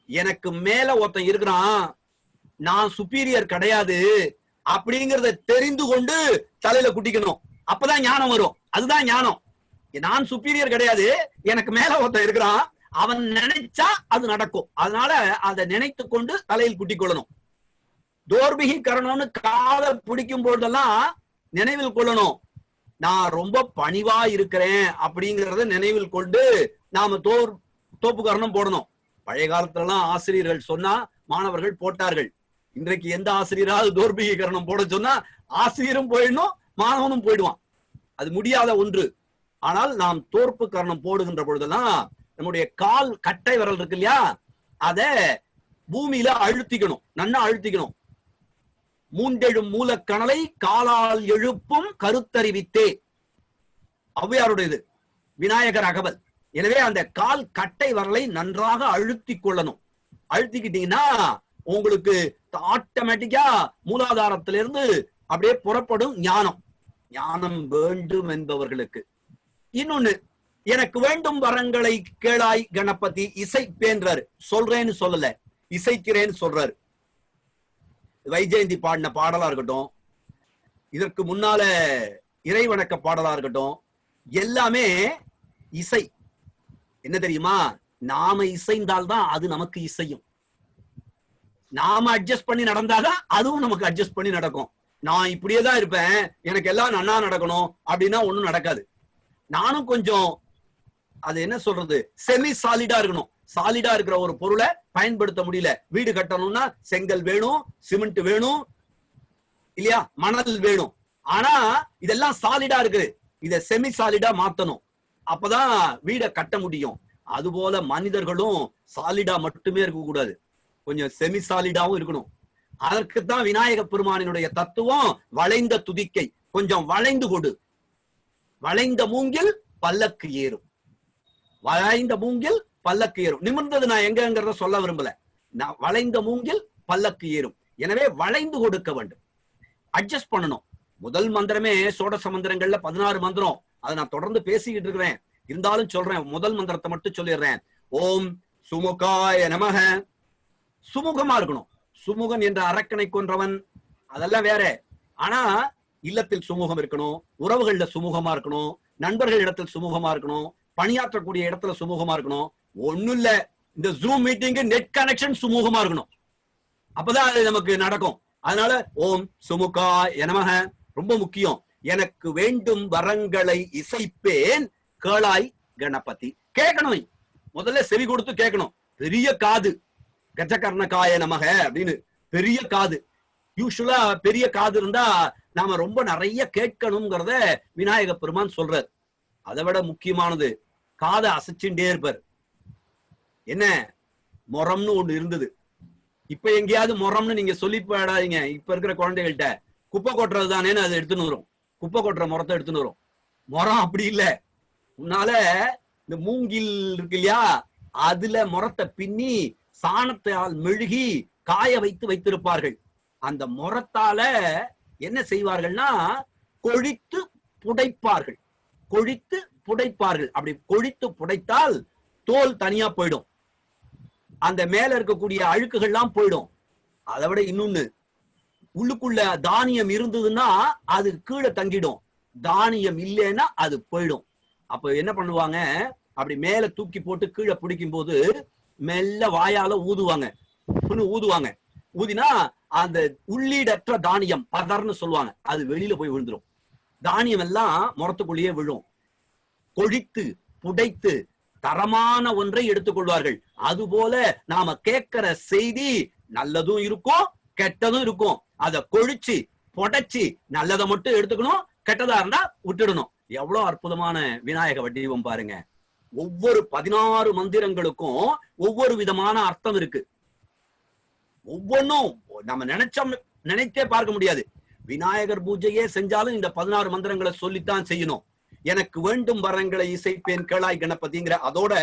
எனக்கு மேல ஒருத்தன் இருக்கிறான், நான் சுப்பீரியர் கிடையாது அப்படிங்கறத தெரிந்து கொண்டு தலையில குட்டிக்கணும். அப்பதான் ஞானம் வரும். அதுதான் ஞானம். நான் சுப்பீரியர் கிடையாது, எனக்கு மேல ஒருத்தன் இருக்கிறான், அவன் நினைச்சா அது நடக்கும். அதனால அதை நினைத்து கொண்டு தலையில் குட்டி கொள்ளணும். தோர்பிகி கரணம்னு காதை பிடிக்கும் பொழுதெல்லாம் நினைவில் கொள்ளணும், நான் ரொம்ப பணிவா இருக்கிறேன் அப்படிங்கறத நினைவில் கொண்டு நாம தோப்பு கரணம் போடணும். பழைய காலத்துல எல்லாம் ஆசிரியர்கள் சொன்னா மாணவர்கள் போட்டார்கள். இன்றைக்கு எந்த ஆசிரியராவது தோர்பிகை கரணம் போட சொன்னா ஆசிரியரும் போயிடணும், மாணவனும் போயிடுவான். அது முடியாத ஒன்று. ஆனால் நாம் தோற்பு கரணம் போடுகின்ற பொழுதெல்லாம் நம்முடைய கால் கட்டை விரல் இருக்கு இல்லையா, அத பூமியில அழுத்திக்கணும், நன்னா அழுத்திக்கணும். மூன்றெழும் மூலக்கணலை காலால் எழுப்பும் கருத்தறிவித்தே ஔவையாருடையது, விநாயகர் அகவல். எனவே அந்த கால் கட்டை வரலை நன்றாக அழுத்தி கொள்ளணும். அழுத்திக்கிட்டீங்கன்னா உங்களுக்கு ஆட்டோமேட்டிக்கா மூலாதாரத்திலிருந்து அப்படியே புறப்படும் ஞானம். ஞானம் வேண்டும் என்பவர்களுக்கு. இன்னொன்னு, எனக்கு வேண்டும் வரங்களை கேளாய் கணபதி இசைப்பேன்றாரு. சொல்றேன்னு சொல்லல, இசைக்கிறேன்னு சொல்றாரு. வைஜெயந்தி பாடின பாடலா இருக்கட்டும், இதற்கு முன்னால இறைவணக்க பாடலா இருக்கட்டும், எல்லாமே இசை. என்ன தெரியுமா, நாம இசைந்தால்தான் அது நமக்கு இசையும். நாம அட்ஜஸ்ட் பண்ணி நடந்தாதான் அதுவும் நமக்கு அட்ஜஸ்ட் பண்ணி நடக்கும். நான் இப்படியேதான் இருப்பேன், எனக்கு எல்லாம் நன்னா நடக்கணும் அப்படின்னா ஒண்ணும் நடக்காது. நானும் கொஞ்சம் அது என்ன சொல்றது, செமி சாலிடா இருக்கணும். சாலிடா இருக்கிற ஒரு பொருளை பயன்படுத்த முடியல. வீடு கட்டணும்னா செங்கல் வேணும், சிமெண்ட் வேணும் இல்லையா, மணல் வேணும். ஆனா இதெல்லாம் சாலிடா இருக்குது, இத செமி சாலிடா மாத்தணும், அப்பதான் வீடை கட்ட முடியும். அதுபோல மனிதர்களும் சாலிடா மட்டுமே இருக்க கூடாது, கொஞ்சம் செமி சாலிடாவும் இருக்கணும். அதற்குத்தான் விநாயக பெருமானினுடைய தத்துவம் வளைந்த துதிக்கை. கொஞ்சம் வளைந்து கொடு, வளைந்த மூங்கில் பல்லக்கு ஏறும், வளைந்த மூங்கில் பல்லக்கு ஏறும். நிமிர்ந்தது நான் எங்கிறத சொல்ல விரும்பல, நான் வளைந்த மூங்கில் பல்லக்கு ஏறும். எனவே வளைந்து கொடுக்க வேண்டும், அட்ஜஸ்ட் பண்ணணும். முதல் மந்திரமே சோடச மந்திரங்கள்ல 16 மந்திரம், அதை நான் தொடர்ந்து பேசிக்கிட்டு இருக்கிறேன், இருந்தாலும் சொல்றேன். முதல் மந்திரத்தை மட்டும் சொல்லிடுறேன். ஓம் சுமுகாய நமக. சுமுகமா இருக்கணும். சுமுகன் என்ற அரக்கனை கொன்றவன் அதெல்லாம் வேற. ஆனா இல்லத்தில் சுமூகம் இருக்கணும், உறவுகள்ல சுமூகமா இருக்கணும், நண்பர்கள் இடத்தில் சுமூகமா இருக்கணும், பணியாற்றக்கூடிய இடத்துல சுமூகமா இருக்கணும். ஒண்ணும் இல்ல, இந்த ஜூம் மீட்டிங் நெட் கனெக்ஷன் சுமூகமா இருக்கணும், அப்பதான் அது நமக்கு நடக்கும். அதனால ஓம் சுமுகாய நமக ரொம்ப முக்கியம். எனக்கு வேண்டும் வரங்களை இசைப்பேன் கேளாய் கணபதி. கேட்கணும், முதல்ல செவி கொடுத்து கேட்கணும். பெரிய காது, கஜகர்ணகாய நமக அப்படின்னு பெரிய காது. யூசுவலா பெரிய காது இருந்தா நாம ரொம்ப நிறைய கேட்கணும்ங்கிறத விநாயக பெருமான் சொல்றார். அதை விட முக்கியமானது, காதை அசைச்சுட்டே இருப்பார். என்ன முறம்னு ஒண்ணு இருந்தது, இப்ப எங்கேயாவது முறம்னு நீங்க சொல்லி போயிடாதீங்க. இப்ப இருக்கிற குழந்தைகள்கிட்ட குப்பை கொட்டுறது தானேன்னு அதை எடுத்துன்னு வரும், குப்பை கொட்டுற முறத்தை எடுத்துன்னு வரும். முறம் அப்படி இல்லை. முன்னால இந்த மூங்கில் இருக்கு இல்லையா, அதுல முறத்தை பின்னி சாணத்தால் மெழுகி காய வைத்து வைத்திருப்பார்கள். அந்த முறத்தால என்ன செய்வார்கள்னா கொழித்து புடைப்பார்கள். கொழித்து புடைப்பார்கள். அப்படி கொழித்து புடைத்தால் தோல் தனியா போயிடும், அந்த மேல இருக்கக்கூடிய அழுக்குகள்லாம் போயிடும். அதை விட இன்னொன்னு, உள்ளுக்குள்ள தானியம் இருந்ததுன்னா அது கீழே தங்கிடும், தானியம் இல்லைன்னா அது போயிடும். அப்ப என்ன பண்ணுவாங்க, அப்படி மேல தூக்கி போட்டு கீழே பிடிக்கும் போது மெல்ல வாயால ஊதுவாங்க. ஊதுவாங்க. ஊதினா அந்த உள்ளீடற்ற தானியம் பதர்ன்னு சொல்லுவாங்க, அது வெளியில போய் விழுந்துரும். தானியம் எல்லாம் முறத்துக்குள்ளேயே விழும். கொழித்து புடைத்து தரமான ஒன்றை எடுத்துக்கொள்வார்கள். அதுபோல நாம கேட்கிற செய்தி நல்லதும் இருக்கும் கெட்டதும் இருக்கும். அதை கொழிச்சு புடைச்சு நல்லதை மட்டும் எடுத்துக்கணும், கெட்டதா இருந்தா விட்டுடணும். எவ்வளவு அற்புதமான விநாயக வடிவம் பாருங்க. ஒவ்வொரு 16 மந்திரங்களுக்கும் ஒவ்வொரு விதமான அர்த்தம் இருக்கு. ஒவ்வொன்னும் நம்ம நினைத்தே பார்க்க முடியாது. விநாயகர் பூஜையே செஞ்சாலும் இந்த 16 மந்திரங்களை சொல்லித்தான் செய்யணும். எனக்கு வேண்டும் வரங்களை இசைப்பேன் கேளாய் கணபதிங்கிற அதோட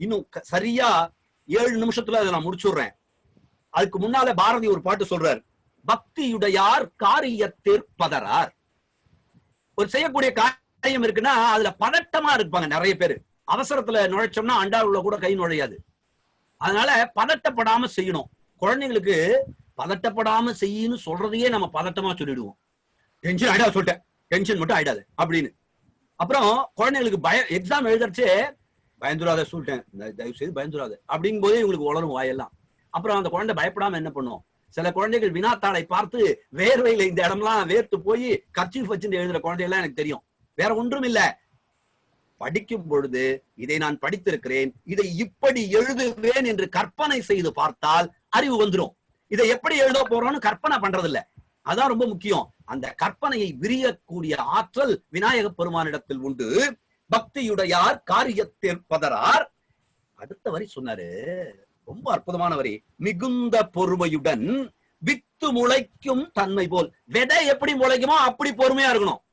இன்னும் சரியா 7 நிமிஷத்துல அதை நான் முடிச்சுடுறேன். அதுக்கு முன்னால பாரதி ஒரு பாட்டு சொல்றார், பக்தியுடையார் காரியத்திற் பதறார். ஒரு செய்யக்கூடிய காரியம் இருக்குன்னா அதுல பதட்டமா இருப்பாங்க நிறைய பேரு. அவசரத்துல நுழைச்சோம்னா அண்டாவுல கூட கை நுழையாது. அதனால பதட்டப்படாம செய்யணும். குழந்தைங்களுக்கு பதட்டப்படாம செய்யணும் சொல்றதையே நம்ம பதட்டமா சொல்லிடுவோம். டென்ஷன் ஆயிடாது சொல்லிட்டேன், டென்ஷன் மட்டும் ஆயிடாது அப்படின்னு. அப்புறம் குழந்தைங்களுக்கு எக்ஸாம் எழுதறச்சு பயந்துராத சொல்லிட்டேன், தயவு செய்து பயந்துராது அப்படிங்கும் போதே இவங்களுக்கு உளரும் வாயெல்லாம். அப்புறம் அந்த குழந்தை பயப்படாம என்ன பண்ணும், சில குழந்தைகள் வினாத்தாளை பார்த்து வேர்வையில இந்த இடம்லாம் வேர்த்து போய் கர்ச்சீஃப் வச்சுட்டு எழுதுற குழந்தைகள்லாம் எனக்கு தெரியும். வேற ஒன்றும் இல்ல, படிக்கும் பொழுது இதை நான் படித்திருக்கிறேன், இதை இப்படி எழுதுவேன் என்று கற்பனை செய்து பார்த்தால் அறிவு வந்துடும். இதை எப்படி எழுத போறோம்னு கற்பனை பண்றது இல்ல, அதான் ரொம்ப முக்கியம். அந்த கற்பனையை விரியக்கூடிய ஆற்றல் விநாயக பெருமானிடத்தில் உண்டு. பக்தியுடையார் காரியத்திற் பதறார். அடுத்த வரி சொன்னாரு, ரொம்ப அற்புதமான வரி. மிகுந்த பொறுமையுடன் வித்து முளைக்கும் தன்மை போல். விதை எப்படி முளைக்குமோ அப்படி பொறுமையா இருக்கணும்.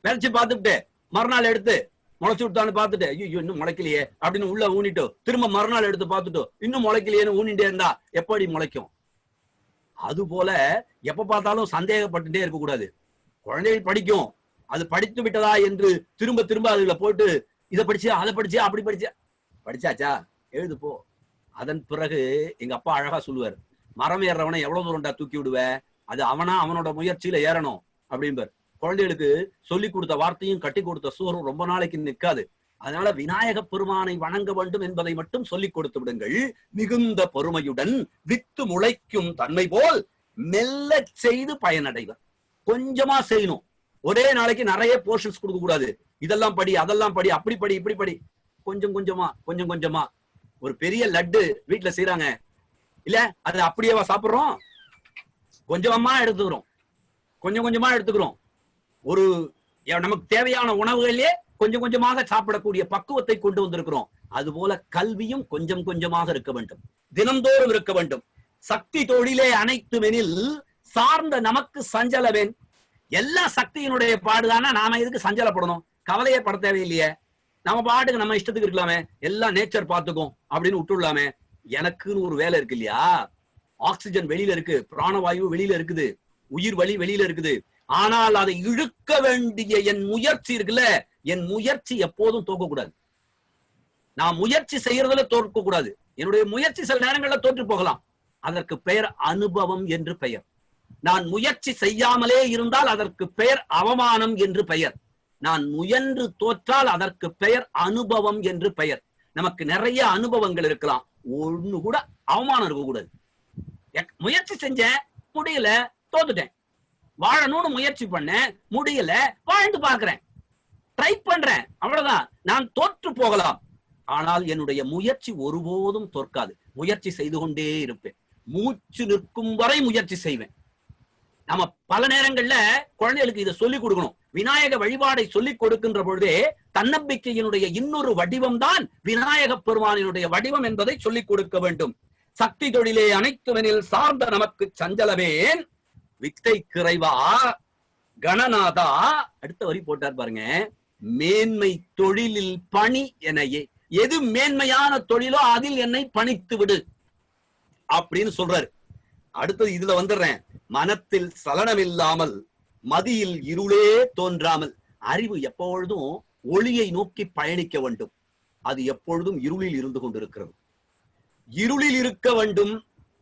விளைச்சு பார்த்துட்டு மறுநாள் எடுத்து முளைச்சு விட்டான்னு பார்த்துட்டு ஐயோ இன்னும் முளைக்கலையே அப்படின்னு உள்ள ஊனிட்டு திரும்ப மறுநாள் எடுத்து பார்த்துட்டு இன்னும் முளைக்கலையேன்னு ஊனிட்டே இருந்தா எப்படி முளைக்கும்? அது போல எப்ப பார்த்தாலும் சந்தேகப்பட்டுட்டே இருக்க கூடாது. குழந்தைகள் படிக்கும், அது படித்து விட்டதா என்று திரும்ப திரும்ப அதுல போட்டு இதை படிச்சியா அதை படிச்சியா அப்படி படிச்சியா, படிச்சாச்சா எழுது போ. அதன் பிறகு எங்க அப்பா அழகா சொல்லுவார், மரம் ஏறவனை எவ்வளவு தூரம்டா தூக்கி விடுவ, அது அவனோட முயற்சியில ஏறணும் அப்படிம்பார். குழந்தைகளுக்கு சொல்லி கொடுத்த வார்த்தையும் கட்டி கொடுத்த சோறும் ரொம்ப நாளைக்கு நிற்காது. அதனால விநாயக பெருமானை வணங்க வேண்டும் என்பதை மட்டும் சொல்லிக் கொடுத்து விடுங்கள். மிகுந்த பொறுமையுடன் வித்து முளைக்கும் தன்மை போல் மெல்ல செய்து பயனடைவர். கொஞ்சமா செய்யணும், ஒரே நாளைக்கு நிறைய போர்ஷன்ஸ் கொடுக்க கூடாது. இதெல்லாம் படி அதெல்லாம் படி அப்படி படி இப்படி படி, கொஞ்சம் கொஞ்சமா கொஞ்சம் கொஞ்சமா. ஒரு பெரிய லட்டு வீட்டுல செய்யறாங்க இல்ல, அது அப்படியேவா சாப்பிடுறோம்? கொஞ்சமா எடுத்துக்கிறோம், கொஞ்சம் கொஞ்சமா எடுத்துக்கிறோம். ஒரு நமக்கு தேவையான உணவுகளிலே கொஞ்சம் கொஞ்சமாக சாப்பிடக்கூடிய பக்குவத்தை கொண்டு வந்திருக்கிறோம். அதுபோல கல்வியும் கொஞ்சம் கொஞ்சமாக இருக்க வேண்டும், தினந்தோறும் இருக்க வேண்டும். சக்தி தொழிலே அனைத்துமெனில் சார்ந்த நமக்கு சஞ்சலவேன். எல்லா சக்தியினுடைய பாடுதானா, நாம எதுக்கு சஞ்சலப்படணும்? கவலையே பட தேவையில்லையே, நம்ம பாட்டுக்கு நம்ம இஷ்டத்துக்கு இருக்கலாமே, எல்லாம் நேச்சர் பார்த்துக்கும் அப்படின்னு விட்டுடலாமே. எனக்குன்னு ஒரு வேலை இருக்கு இல்லையா? ஆக்சிஜன் வெளியில இருக்கு, பிராணவாயு வெளியில இருக்குது, உயிர் வலி வெளியில இருக்குது. ஆனால் அதை இழுக்க வேண்டிய என் முயற்சி இருக்குல்ல, என் முயற்சி எப்போதும் தோக்கக்கூடாது. நான் முயற்சி செய்யறதுல தோற்க கூடாது. என்னுடைய முயற்சி சில நேரங்கள்ல தோற்று போகலாம், அதற்கு பெயர் அனுபவம் என்று பெயர். நான் முயற்சி செய்யாமலே இருந்தால் அதற்கு பெயர் அவமானம் என்று பெயர். நான் முயன்று தோற்றால் அதற்கு பெயர் அனுபவம் என்று பெயர். நமக்கு நிறைய அனுபவங்கள் இருக்கலாம், ஒண்ணு கூட அவமானம் இருக்கக்கூடாது. முயற்சி செஞ்சேன் முடியல, தோத்துட்டேன். வாழணும்னு முயற்சி பண்ணேன், முடியல, வாழ்ந்து பார்க்கிறேன், ட்ரை பண்றேன், அவ்வளவுதான். நான் தோற்று போகலாம், ஆனால் என்னுடைய முயற்சி ஒருபோதும் தோற்காது. முயற்சி செய்து கொண்டே இருப்பேன், மூச்சு நிற்கும் வரை முயற்சி செய்வேன். நம்ம பல நேரங்கள்ல குழந்தைகளுக்கு இதை சொல்லிக் கொடுக்கணும். விநாயக வழிபாடை சொல்லிக் கொடுக்கின்ற பொழுதே தன்னம்பிக்கையினுடைய இன்னொரு வடிவம் தான் விநாயக பெருமானினுடைய வடிவம் என்பதை சொல்லிக் கொடுக்க வேண்டும். சக்தி தொழிலே அனைத்துவனில் சார்ந்த நமக்கு சஞ்சலவேன், வித்தை கிரைவா கணநாதா. அடுத்த வரி போட்டார் பாருங்க, மேன்மை தொழிலில் பணி எனையே. எது மேன்மையான தொழிலோ அதில் என்னை பணித்து விடு அப்படின்னு சொல்றாரு. அடுத்தது இதுல வந்துடுறேன். மனத்தில் சலனம் இல்லாமல் மதியில் இருளே தோன்றாமல். அறிவு எப்பொழுதும் ஒளியை நோக்கி பயணிக்க வேண்டும். அது எப்பொழுதும் இருளில் இருந்து கொண்டிருக்கிறது. இருளில் இருக்க வேண்டும்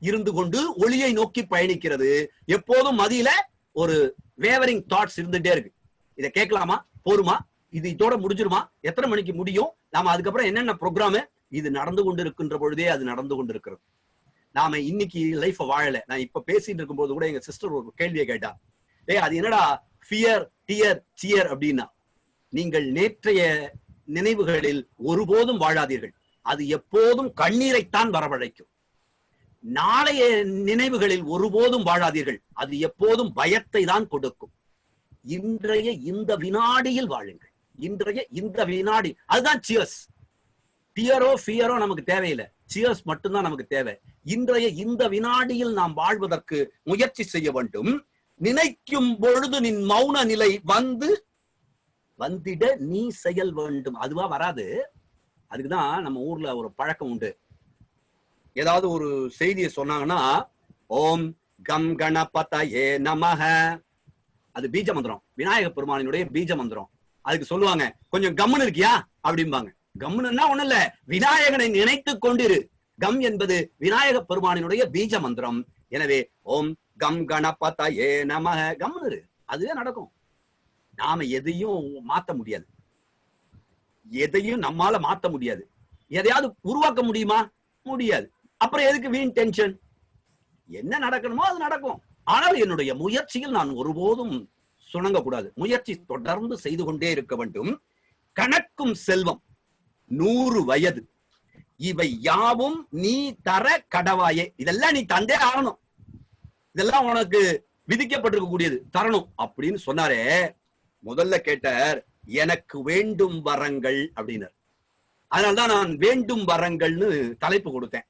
இருந்து கொண்டு ஒளியை நோக்கி பயணிக்கிறது. எப்போதும் மதியில ஒரு வேவரிங் தாட்ஸ் இருந்துட்டே இருக்கு. இதை கேட்கலாமா, போருமா, இது இதோட முடிஞ்சிருமா, எத்தனை மணிக்கு முடியும், நாம அதுக்கப்புறம் என்னென்ன ப்ரோக்ராமு, இது நடந்து கொண்டு இருக்கின்ற பொழுதே அது நடந்து கொண்டு இருக்கிறது. நாம இன்னைக்கு லைஃப வாழல. நான் இப்ப பேசிட்டு இருக்கும் போது கூட எங்க சிஸ்டர் ஒரு கேள்வியை கேட்டா, அது என்னடா ஃபியர் டியர் சியர் அப்படின்னா, நீங்கள் நேற்றைய நினைவுகளில் ஒருபோதும் வாழாதீர்கள். அது எப்போதும் கண்ணீரைத்தான் வரவழைக்கும். நாளைய நினைவுகளில் ஒருபோதும் வாழாதீர்கள். அது எப்போதும் பயத்தை தான் கொடுக்கும். இன்றைய இந்த வினாடியில் வாழுங்கள். இன்றைய இந்த வினாடி, அதுதான் சியர்ஸ். டியரோ ஃபியரோ நமக்கு தேவையில்லை, சியர்ஸ் மட்டும்தான் நமக்கு தேவை. இன்றைய இந்த வினாடியில் நாம் வாழ்வதற்கு முயற்சி செய்ய வேண்டும். நினைக்கும் பொழுது நின் மௌன நிலை வந்திட நீ செயல் வேண்டும். அதுவா வராது. அதுக்குதான் நம்ம ஊர்ல ஒரு பழக்கம் உண்டு. ஏதாவது ஒரு செய்தியை சொன்னாங்கன்னா, ஓம் கம் கணபதயே நமஹ, அது பீஜ மந்திரம், விநாயக பெருமானினுடைய பீஜ மந்திரம். அதுக்கு சொல்லுவாங்க, கொஞ்சம் கம்முன்னு இருக்கியா அப்படிம்பாங்க. கம்முன்னா ஒண்ணு இல்ல, விநாயகனை நினைத்து கொண்டிரு. கம் என்பது விநாயக பெருமானினுடைய பீஜ மந்திரம். எனவே ஓம் கம் கணபதயே நமஹ, கம்முன்னு, அதுவே நடக்கும். நாம எதையும் மாத்த முடியாது, எதையும் நம்மால மாத்த முடியாது. எதையாவது உருவாக்க முடியுமா? முடியாது. அப்புறம் எதுக்கு வீண் டென்ஷன்? என்ன நடக்கணுமோ அது நடக்கும். ஆனால் என்னுடைய முயற்சியில் நான் ஒருபோதும் சுணங்க கூடாது. முயற்சி தொடர்ந்து செய்து கொண்டே இருக்க வேண்டும். கணக்கும் செல்வம் 100 வயது, இவை யாவும் நீ தர கடவாயே. இதெல்லாம் நீ தந்தே ஆகணும், இதெல்லாம் உனக்கு விதிக்கப்பட்டிருக்கக்கூடியது, தரணும் அப்படின்னு சொன்னாரே. முதல்ல கேட்டார், எனக்கு வேண்டும் வரங்கள் அப்படின்னார். அதனால்தான் நான் வேண்டும் வரங்கள்னு தலைப்பு கொடுத்தேன்.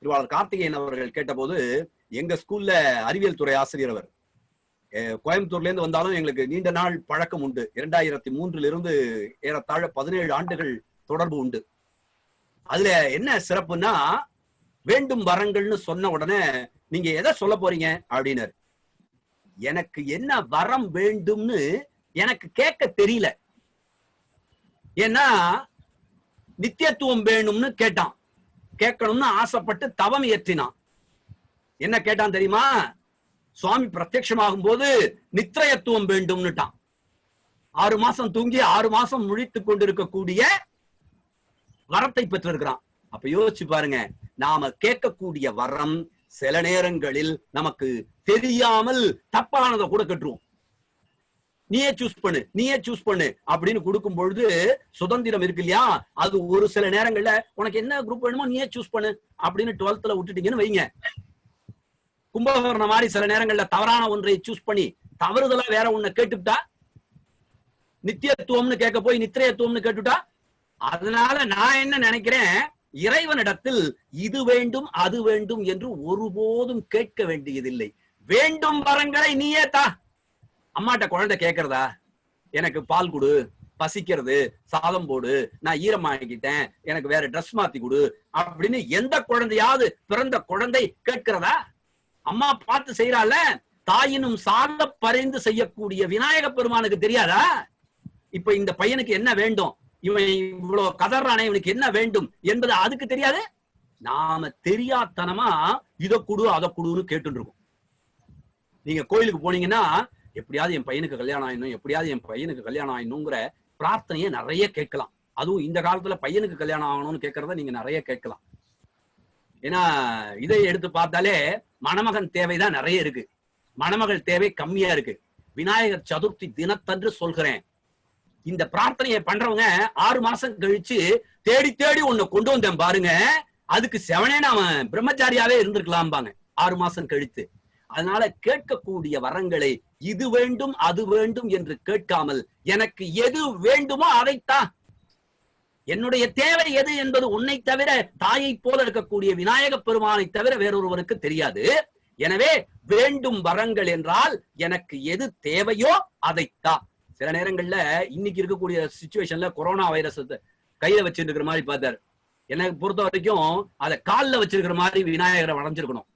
திருவாளர் கார்த்திகேயன் அவர்கள் கேட்டபோது, எங்க ஸ்கூல்ல அறிவியல் துறை ஆசிரியர் அவர், கோயம்புத்தூர்ல இருந்து வந்தாலும் எங்களுக்கு நீண்ட நாள் பழக்கம் உண்டு. 2003 ஏறத்தாழ 17 ஆண்டுகள் தொடர்பு உண்டு. அதுல என்ன சிறப்புன்னா, வேண்டும் வரங்கள்னு சொன்ன உடனே நீங்க எதை சொல்ல போறீங்க அப்படின்னாரு. எனக்கு என்ன வரம் வேண்டும்னு எனக்கு கேட்க தெரியல. ஏன்னா நித்தியத்துவம் வேணும்னு கேட்டான், கேட்கணும்னு ஆசைப்பட்டு தவம் ஏற்றினான். என்ன கேட்டான் தெரியுமா? சுவாமி பிரத்யட்சமாகும் போது நித்திரயத்துவம் வேண்டும்னுட்டான். 6 மாசம் தூங்கி 6 மாசம் முழித்து கொண்டிருக்கக்கூடிய வரத்தை பெற்றிருக்கிறான். அப்ப யோசிச்சு பாருங்க, நாம கேட்கக்கூடிய வரம் சில நேரங்களில் நமக்கு தெரியாமல் தப்பானதை கூட கட்டுருவோம். நீயே சூஸ் பண்ணு, நீயே சூஸ் பண்ணு அப்படின்னு கொடுக்கும் பொழுது சுதந்திரம் இருக்கு இல்லையா, அது ஒரு சில நேரங்கள்ல உனக்கு என்ன குரூப் வேணுமோ நீயே சூஸ் பண்ணு அப்படின்னு 12th விட்டுட்டீங்கன்னு வைங்க. கும்பகர்ண மாதிரி சில நேரங்கள்ல தவறான ஒன்றை சூஸ் பண்ணி தவறுதலா வேற ஒண்ணு கேட்டுட்டா, நித்தியத்துவம்னு கேட்க போய் நித்திரயத்துவம்னு கேட்டுட்டா. அதனால நான் என்ன நினைக்கிறேன், இறைவனிடத்தில் இது வேண்டும் அது வேண்டும் என்று ஒருபோதும் கேட்க வேண்டியதில்லை. வேண்டும் வரங்களை நீயே தா. அம்மாட்ட குழந்தை கேட்கறதா, எனக்கு பால் கொடு, பசிக்கிறது, சாதம் போடு, நான் ஈரமாகிட்டேன், எனக்கு வேற ட்ரெஸ் மாத்தி கொடு அப்படின்னு எந்த குழந்தையாவது பிறந்த குழந்தை கேட்கிறதா? அம்மா பார்த்து செய்யறால. தாயினும் சாத பறிந்து செய்யக்கூடிய விநாயக பெருமானுக்கு தெரியாதா? இப்ப இந்த பையனுக்கு என்ன வேண்டும், இவன் இவ்வளவு கதறானே, இவனுக்கு என்ன வேண்டும் என்பது அதுக்கு தெரியாது. நாம தெரியாதனமா இதை கொடு அதை கொடுன்னு கேட்டு இருக்கோம். நீங்க கோயிலுக்கு போனீங்கன்னா, எப்படியாவது என் பையனுக்கு கல்யாணம் ஆயிடணும், எப்படியாவது என் பையனுக்கு கல்யாணம் ஆயிடணுங்கிற பிரார்த்தனையை நிறைய கேட்கலாம். அதுவும் இந்த காலத்துல பையனுக்கு கல்யாணம் ஆகணும்னு கேட்கறத நீங்க நிறைய கேட்கலாம். ஏன்னா இதை எடுத்து பார்த்தாலே மணமகன் தேவைதான் நிறைய இருக்கு, மணமகள் தேவை கம்மியா இருக்கு. விநாயகர் சதுர்த்தி தினத்தன்று சொல்கிறேன், இந்த பிரார்த்தனையை பண்றவங்க 6 மாசம் கழிச்சு தேடி தேடி ஒண்ணு கொண்டு வந்தேன் பாருங்க, அதுக்கு செவனேன்னு அவன் பிரம்மச்சாரியாவே இருந்திருக்கலாம்பாங்க 6 மாசம் கழித்து. அதனால கேட்கக்கூடிய வரங்களை இது வேண்டும் அது வேண்டும் என்று கேட்காமல், எனக்கு எது வேண்டுமோ அதைத்தான். என்னுடைய தேவை எது என்பது உன்னை தவிர, தாயை போல இருக்கக்கூடிய விநாயக பெருமானை தவிர வேறொருவருக்கு தெரியாது. எனவே வேண்டும் வரங்கள் என்றால் எனக்கு எது தேவையோ அதைத்தான். சில நேரங்கள்ல இன்னைக்கு இருக்கக்கூடிய சிச்சுவேஷன்ல கொரோனா வைரஸ் கையில வச்சிருக்கிற மாதிரி பார்த்தாரு. எனக்கு பொறுத்த வரைக்கும் அதை காலில் வச்சிருக்கிற மாதிரி விநாயகரை வரைஞ்சிருக்கணும்.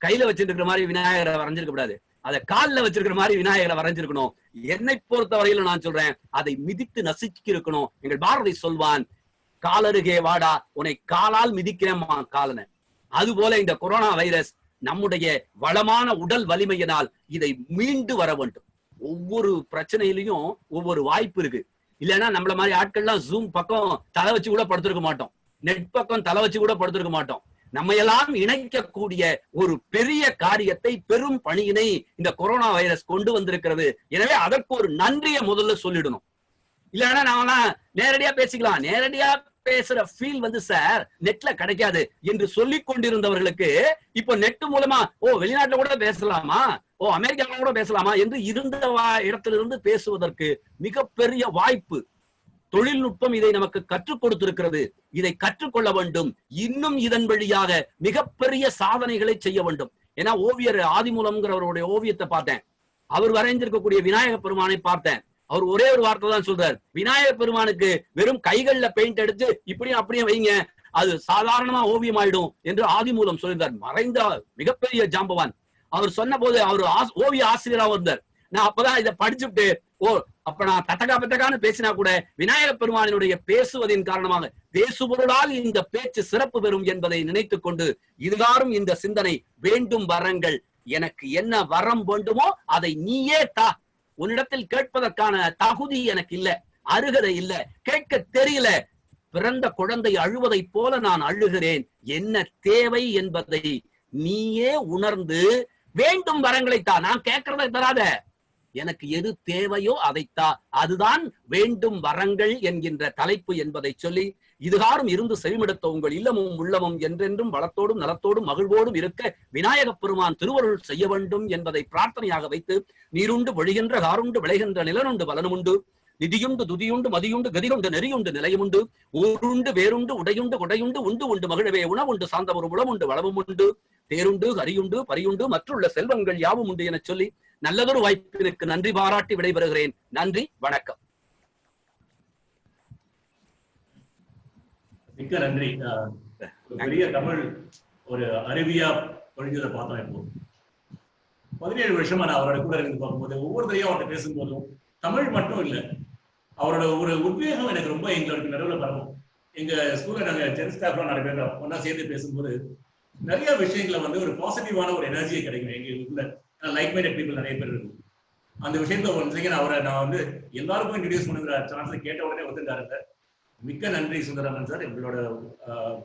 கையில வச்சிருக்கிற மாதிரி விநாயகரை வரைஞ்சிருக்க கூடாது, அதை காலில் வச்சிருக்கிற மாதிரி விநாயகரை வரைஞ்சிருக்கணும். என்னை பொறுத்த வரையில நான் சொல்றேன், அதை மிதித்து நசுக்கி இருக்கணும். எங்கள் பாரதி சொல்வான், காலருகே வாடா உன்னை காலால் மிதிக்கிறேன் காலனை. அதுபோல இந்த கொரோனா வைரஸ் நம்முடைய வளமான உடல் வலிமையினால் இதை மீண்டு வர வேண்டும். ஒவ்வொரு பிரச்சனையிலையும் ஒவ்வொரு வாய்ப்பு இருக்கு. இல்லைன்னா நம்மள மாதிரி ஆட்கள்லாம் ஜூம் பக்கம் தலை வச்சு கூட படுத்திருக்க மாட்டோம், நெட் பக்கம் தலை வச்சு கூட படுத்திருக்க மாட்டோம். நம்ம எல்லாம் இணைக்கக்கூடிய ஒரு பெரிய காரியத்தை, பெரும் பணியினை இந்த கொரோனா வைரஸ் கொண்டு வந்திருக்கிறது. எனவே அதற்கு ஒரு நன்றியை முதல்ல சொல்லிடணும். இல்லைன்னா நாமெல்லாம் நேரடியா பேசிக்கலாம். நேரடியா பேசுற ஃபீல் வந்து சார் நெட்ல கிடைக்காது என்று சொல்லிக் கொண்டிருந்தவர்களுக்கு இப்போ நெட் மூலமா வெளிநாட்டுல கூட பேசலாமா, அமெரிக்கால கூட பேசலாமா என்று இருந்த இடத்திலிருந்து பேசுவதற்கு மிகப்பெரிய வாய்ப்பு. தொழில்நுட்பம் இதை நமக்கு கற்றுக் கொடுத்திருக்கிறது. இதை கற்றுக்கொள்ள வேண்டும். இன்னும் இதன் வழியாக மிகப்பெரிய சாதனைகளை செய்ய வேண்டும். ஏன்னா ஓவியர் ஆதிமூலம்ங்கிறவருடைய ஓவியத்தை பார்த்தேன், அவர் வரைந்திருக்கக்கூடிய விநாயக பெருமானை பார்த்தேன். அவர் ஒரே ஒரு வார்த்தை தான் சொல்றார், விநாயகர் பெருமானுக்கு வெறும் கைகள்ல பெயிண்ட் எடுத்து இப்படியும் அப்படியே வைங்க, அது சாதாரணமா ஓவியம் ஆயிடும் என்று ஆதிமூலம் சொல்லியிருந்தார். மறைந்த மிகப்பெரிய ஜாம்பவான். அவர் சொன்ன போது அவர் ஓவிய ஆசிரியராக இருந்தார். நான் அப்பதான் இதை படிச்சுட்டு அப்ப நான் தத்தகா பத்தகான்னு பேசினா கூட விநாயகர் பெருமானினுடைய பேசுவதின் காரணமாக பேசுபொருளால் இந்த பேச்சு சிறப்பு பெறும் என்பதை நினைத்துக் கொண்டு இதுகாரும் இந்த சிந்தனை, வேண்டும் வரங்கள், எனக்கு என்ன வரம் வேண்டுமோ அதை நீயே தா. உன்னிடத்தில் கேட்பதற்கான தகுதி எனக்கு இல்ல, அருகதை இல்ல, கேட்க தெரியல. பிறந்த குழந்தை அழுவதை போல நான் அழுகிறேன். என்ன தேவை என்பதை நீயே உணர்ந்து வேண்டும் வரங்களை தா. நான் கேட்கறதை தராத, எனக்கு எது தேவையோ அதைத்தா. அதுதான் வேண்டும் வரங்கள் என்கின்ற தலைப்பு என்பதை சொல்லி இதுகாரும் இருந்து செவிமடுத்த உங்கள் இல்லமும் உள்ளமும் என்றென்றும் வளத்தோடும் நலத்தோடும் மகிழ்வோடும் இருக்க விநாயகப் பெருமான் திருவருள் செய்ய வேண்டும் என்பதை பிரார்த்தனையாக வைத்து, நீருண்டு பொழிகின்ற காருண்டு விளைகின்ற நிலனுண்டு பலனுமுண்டு, நிதியுண்டு துதியுண்டு மதியுண்டு கதியுண்டு நெறியுண்டு நிலையுமுண்டு, ஊருண்டு வேருண்டு உடையுண்டு குடையுண்டு உண்டு உண்டு மகிழவே உணவுண்டு சார்ந்த ஒரு உளமுண்டு வளமும் உண்டு, தேருண்டு கரியுண்டு பரியுண்டு மற்றுள்ள செல்வங்கள் யாவும் உண்டு என சொல்லி நல்லதொரு வாய்ப்பிற்கு நன்றி பாராட்டி விடைபெறுகிறேன். நன்றி, வணக்கம். மிக்க நன்றி. பெரிய தமிழ் ஒரு அருவியா பொழிஞ்சதை பார்த்தோம். இப்போ 17 வருஷமா நான் அவரோட கூட இருந்து பார்க்கும்போது ஒவ்வொருத்தரையும் அவர்கிட்ட பேசும்போதும் தமிழ் மட்டும் இல்லை, அவரோட ஒரு உத்வேகம் எனக்கு ரொம்ப எங்களுக்கு நடுவில் பரவும். எங்க ஸ்கூல்ல நாங்க டென்த் ஸ்டாஃப்லாம் நிறைய பேர் ஒன்னா சேர்ந்து பேசும்போது நிறைய விஷயங்களை வந்து ஒரு பாசிட்டிவான ஒரு எனர்ஜியை கிடைக்கும். எங்களுக்குள்ள லைக் மைண்டட் பீப்புள் நிறைய பேர் இருக்கும். அந்த விஷயத்த ஒன் செகண்ட் அவரை நான் வந்து எல்லாருக்கும் இன்ட்ரடியூஸ் பண்ணுங்கிற சான்ஸ்ல கேட்ட உடனே ஒத்துட்டாரு. மிக்க நன்றி சுந்தரமன் சார். எங்களோட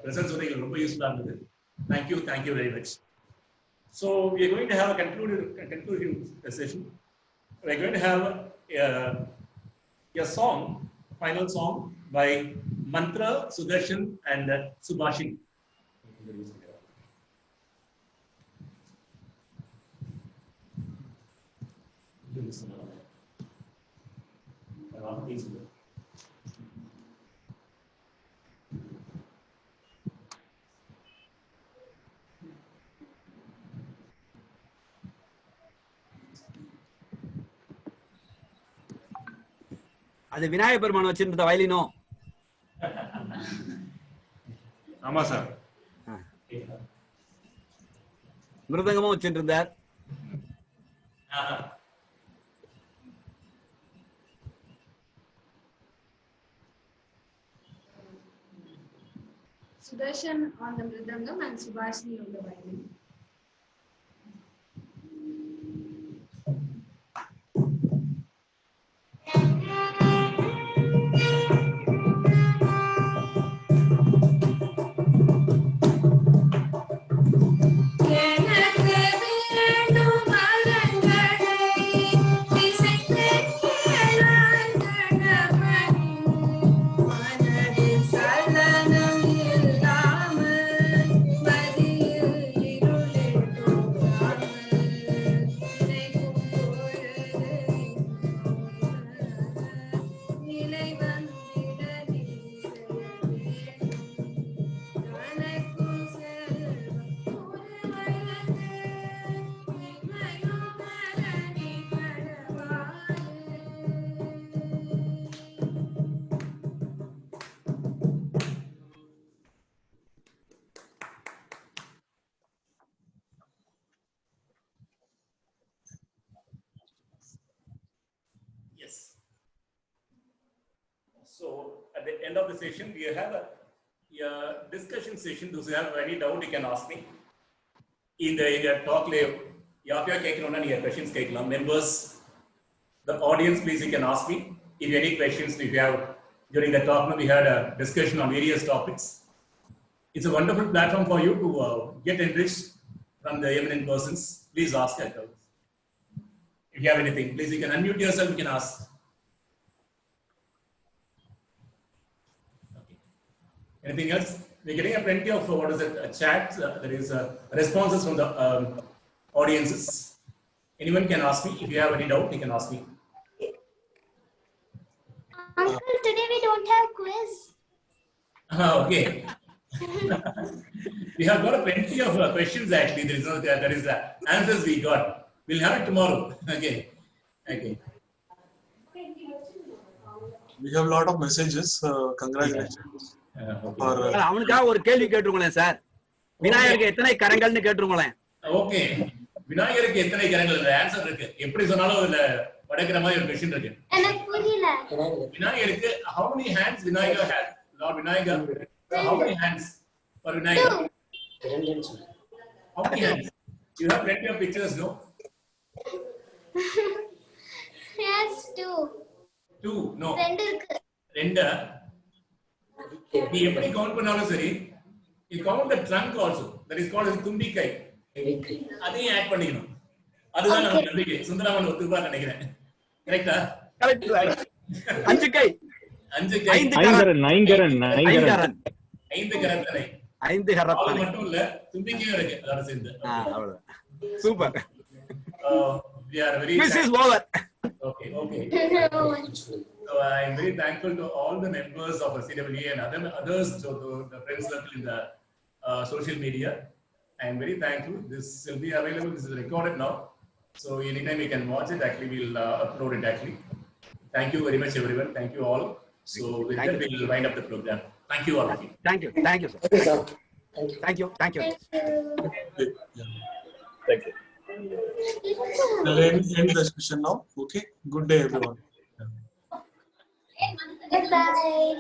பிரசன்ஸ் வந்து எங்களுக்கு ரொம்ப யூஸ்ஃபுல்லா இருந்தது. Thank you very much. So we are going to have a conclusion session. We are going to have a song, final song by Mantra, Sudarshan and Subhashi. அது விநாயகர் பெருமான் வச்சிருந்த வயலினோ? ஆமா சார். மிருதங்கமும் வச்சுட்டு இருந்தார். Sudarshan on the mridangam and Subhashini on the violin. மனதில் சலனம் இல்லாமல் மதியில் end of the session, we have a discussion session. Those who have any doubt, you can ask me. In the talk, questions, members, the audience, please, you can ask me. If you have any questions, if you have, during the talk, we had a discussion on various topics. It's a wonderful platform for you to get enriched from the eminent persons. Please ask that. If you have anything, please, you can unmute yourself, you can ask. Okay. Anything else? We're getting a plenty of, chat. There is responses from the audiences. Anyone can ask me. If you have any doubt, you can ask me. Uncle, today we don't have quiz. Okay. We have got a plenty of questions actually. There is answers we got. We'll have it tomorrow. Okay. Okay. We have a lot of messages. Congratulations. அவனுக்காக ஒரு கேள்வி கேட்டுருங்களேன் sir. விநாயகருக்கு எத்தனை கரங்கள்னு கேட்டுருங்களேன். Okay. விநாயகருக்கு எத்தனை கரங்கள் answer இருக்கு. எப்படி சொன்னாலும் அதுல படைக்கிற மாதிரி ஒரு क्वेश्चन இருக்கு. எனக்கு புரியல. விநாயகருக்கு how many hands Vinayagar has? Lord Vinayagar, how many hands for Vinayagar? How many hands? You have plenty of pictures, no? Yes, 2. 2, no. ரெண்டு இருக்கு. ரெண்டு. நீ எப்படி கவுண்ட் பண்ணாலும் சரி, you count the trunk also. That is called as தும்பிக்கை. அதையும் add பண்ணிக்கணும். அதுதான் நம்ம நம்பிக்கை. சுந்தரமன் ஒத்துப்பா நினைக்கிறேன். கரெக்ட்டா? Correct sir. 5 கை. 5 கை. 5 கரன். 5 கரத்தனை. 5 கரத்தனை. அது மட்டும் இல்ல, தும்பிக்கையும் இருக்கு. அதோட சேர்ந்து. அவ்வளவுதான். Super. We are very This is over. Okay. So I am very thankful to all the members of CWA and others, to the friends circle in the social media. I am very thankful. This will be available. This is recorded now. So anytime you can watch it, actually we'll upload it actually. Thank you very much everyone. Thank you all. So with that we'll wind up the program. Thank you all of you. Thank you. Thank you, sir. Thank you. Thank you. Thank you. We'll end the session now. Okay. Good day, everyone. Goodbye.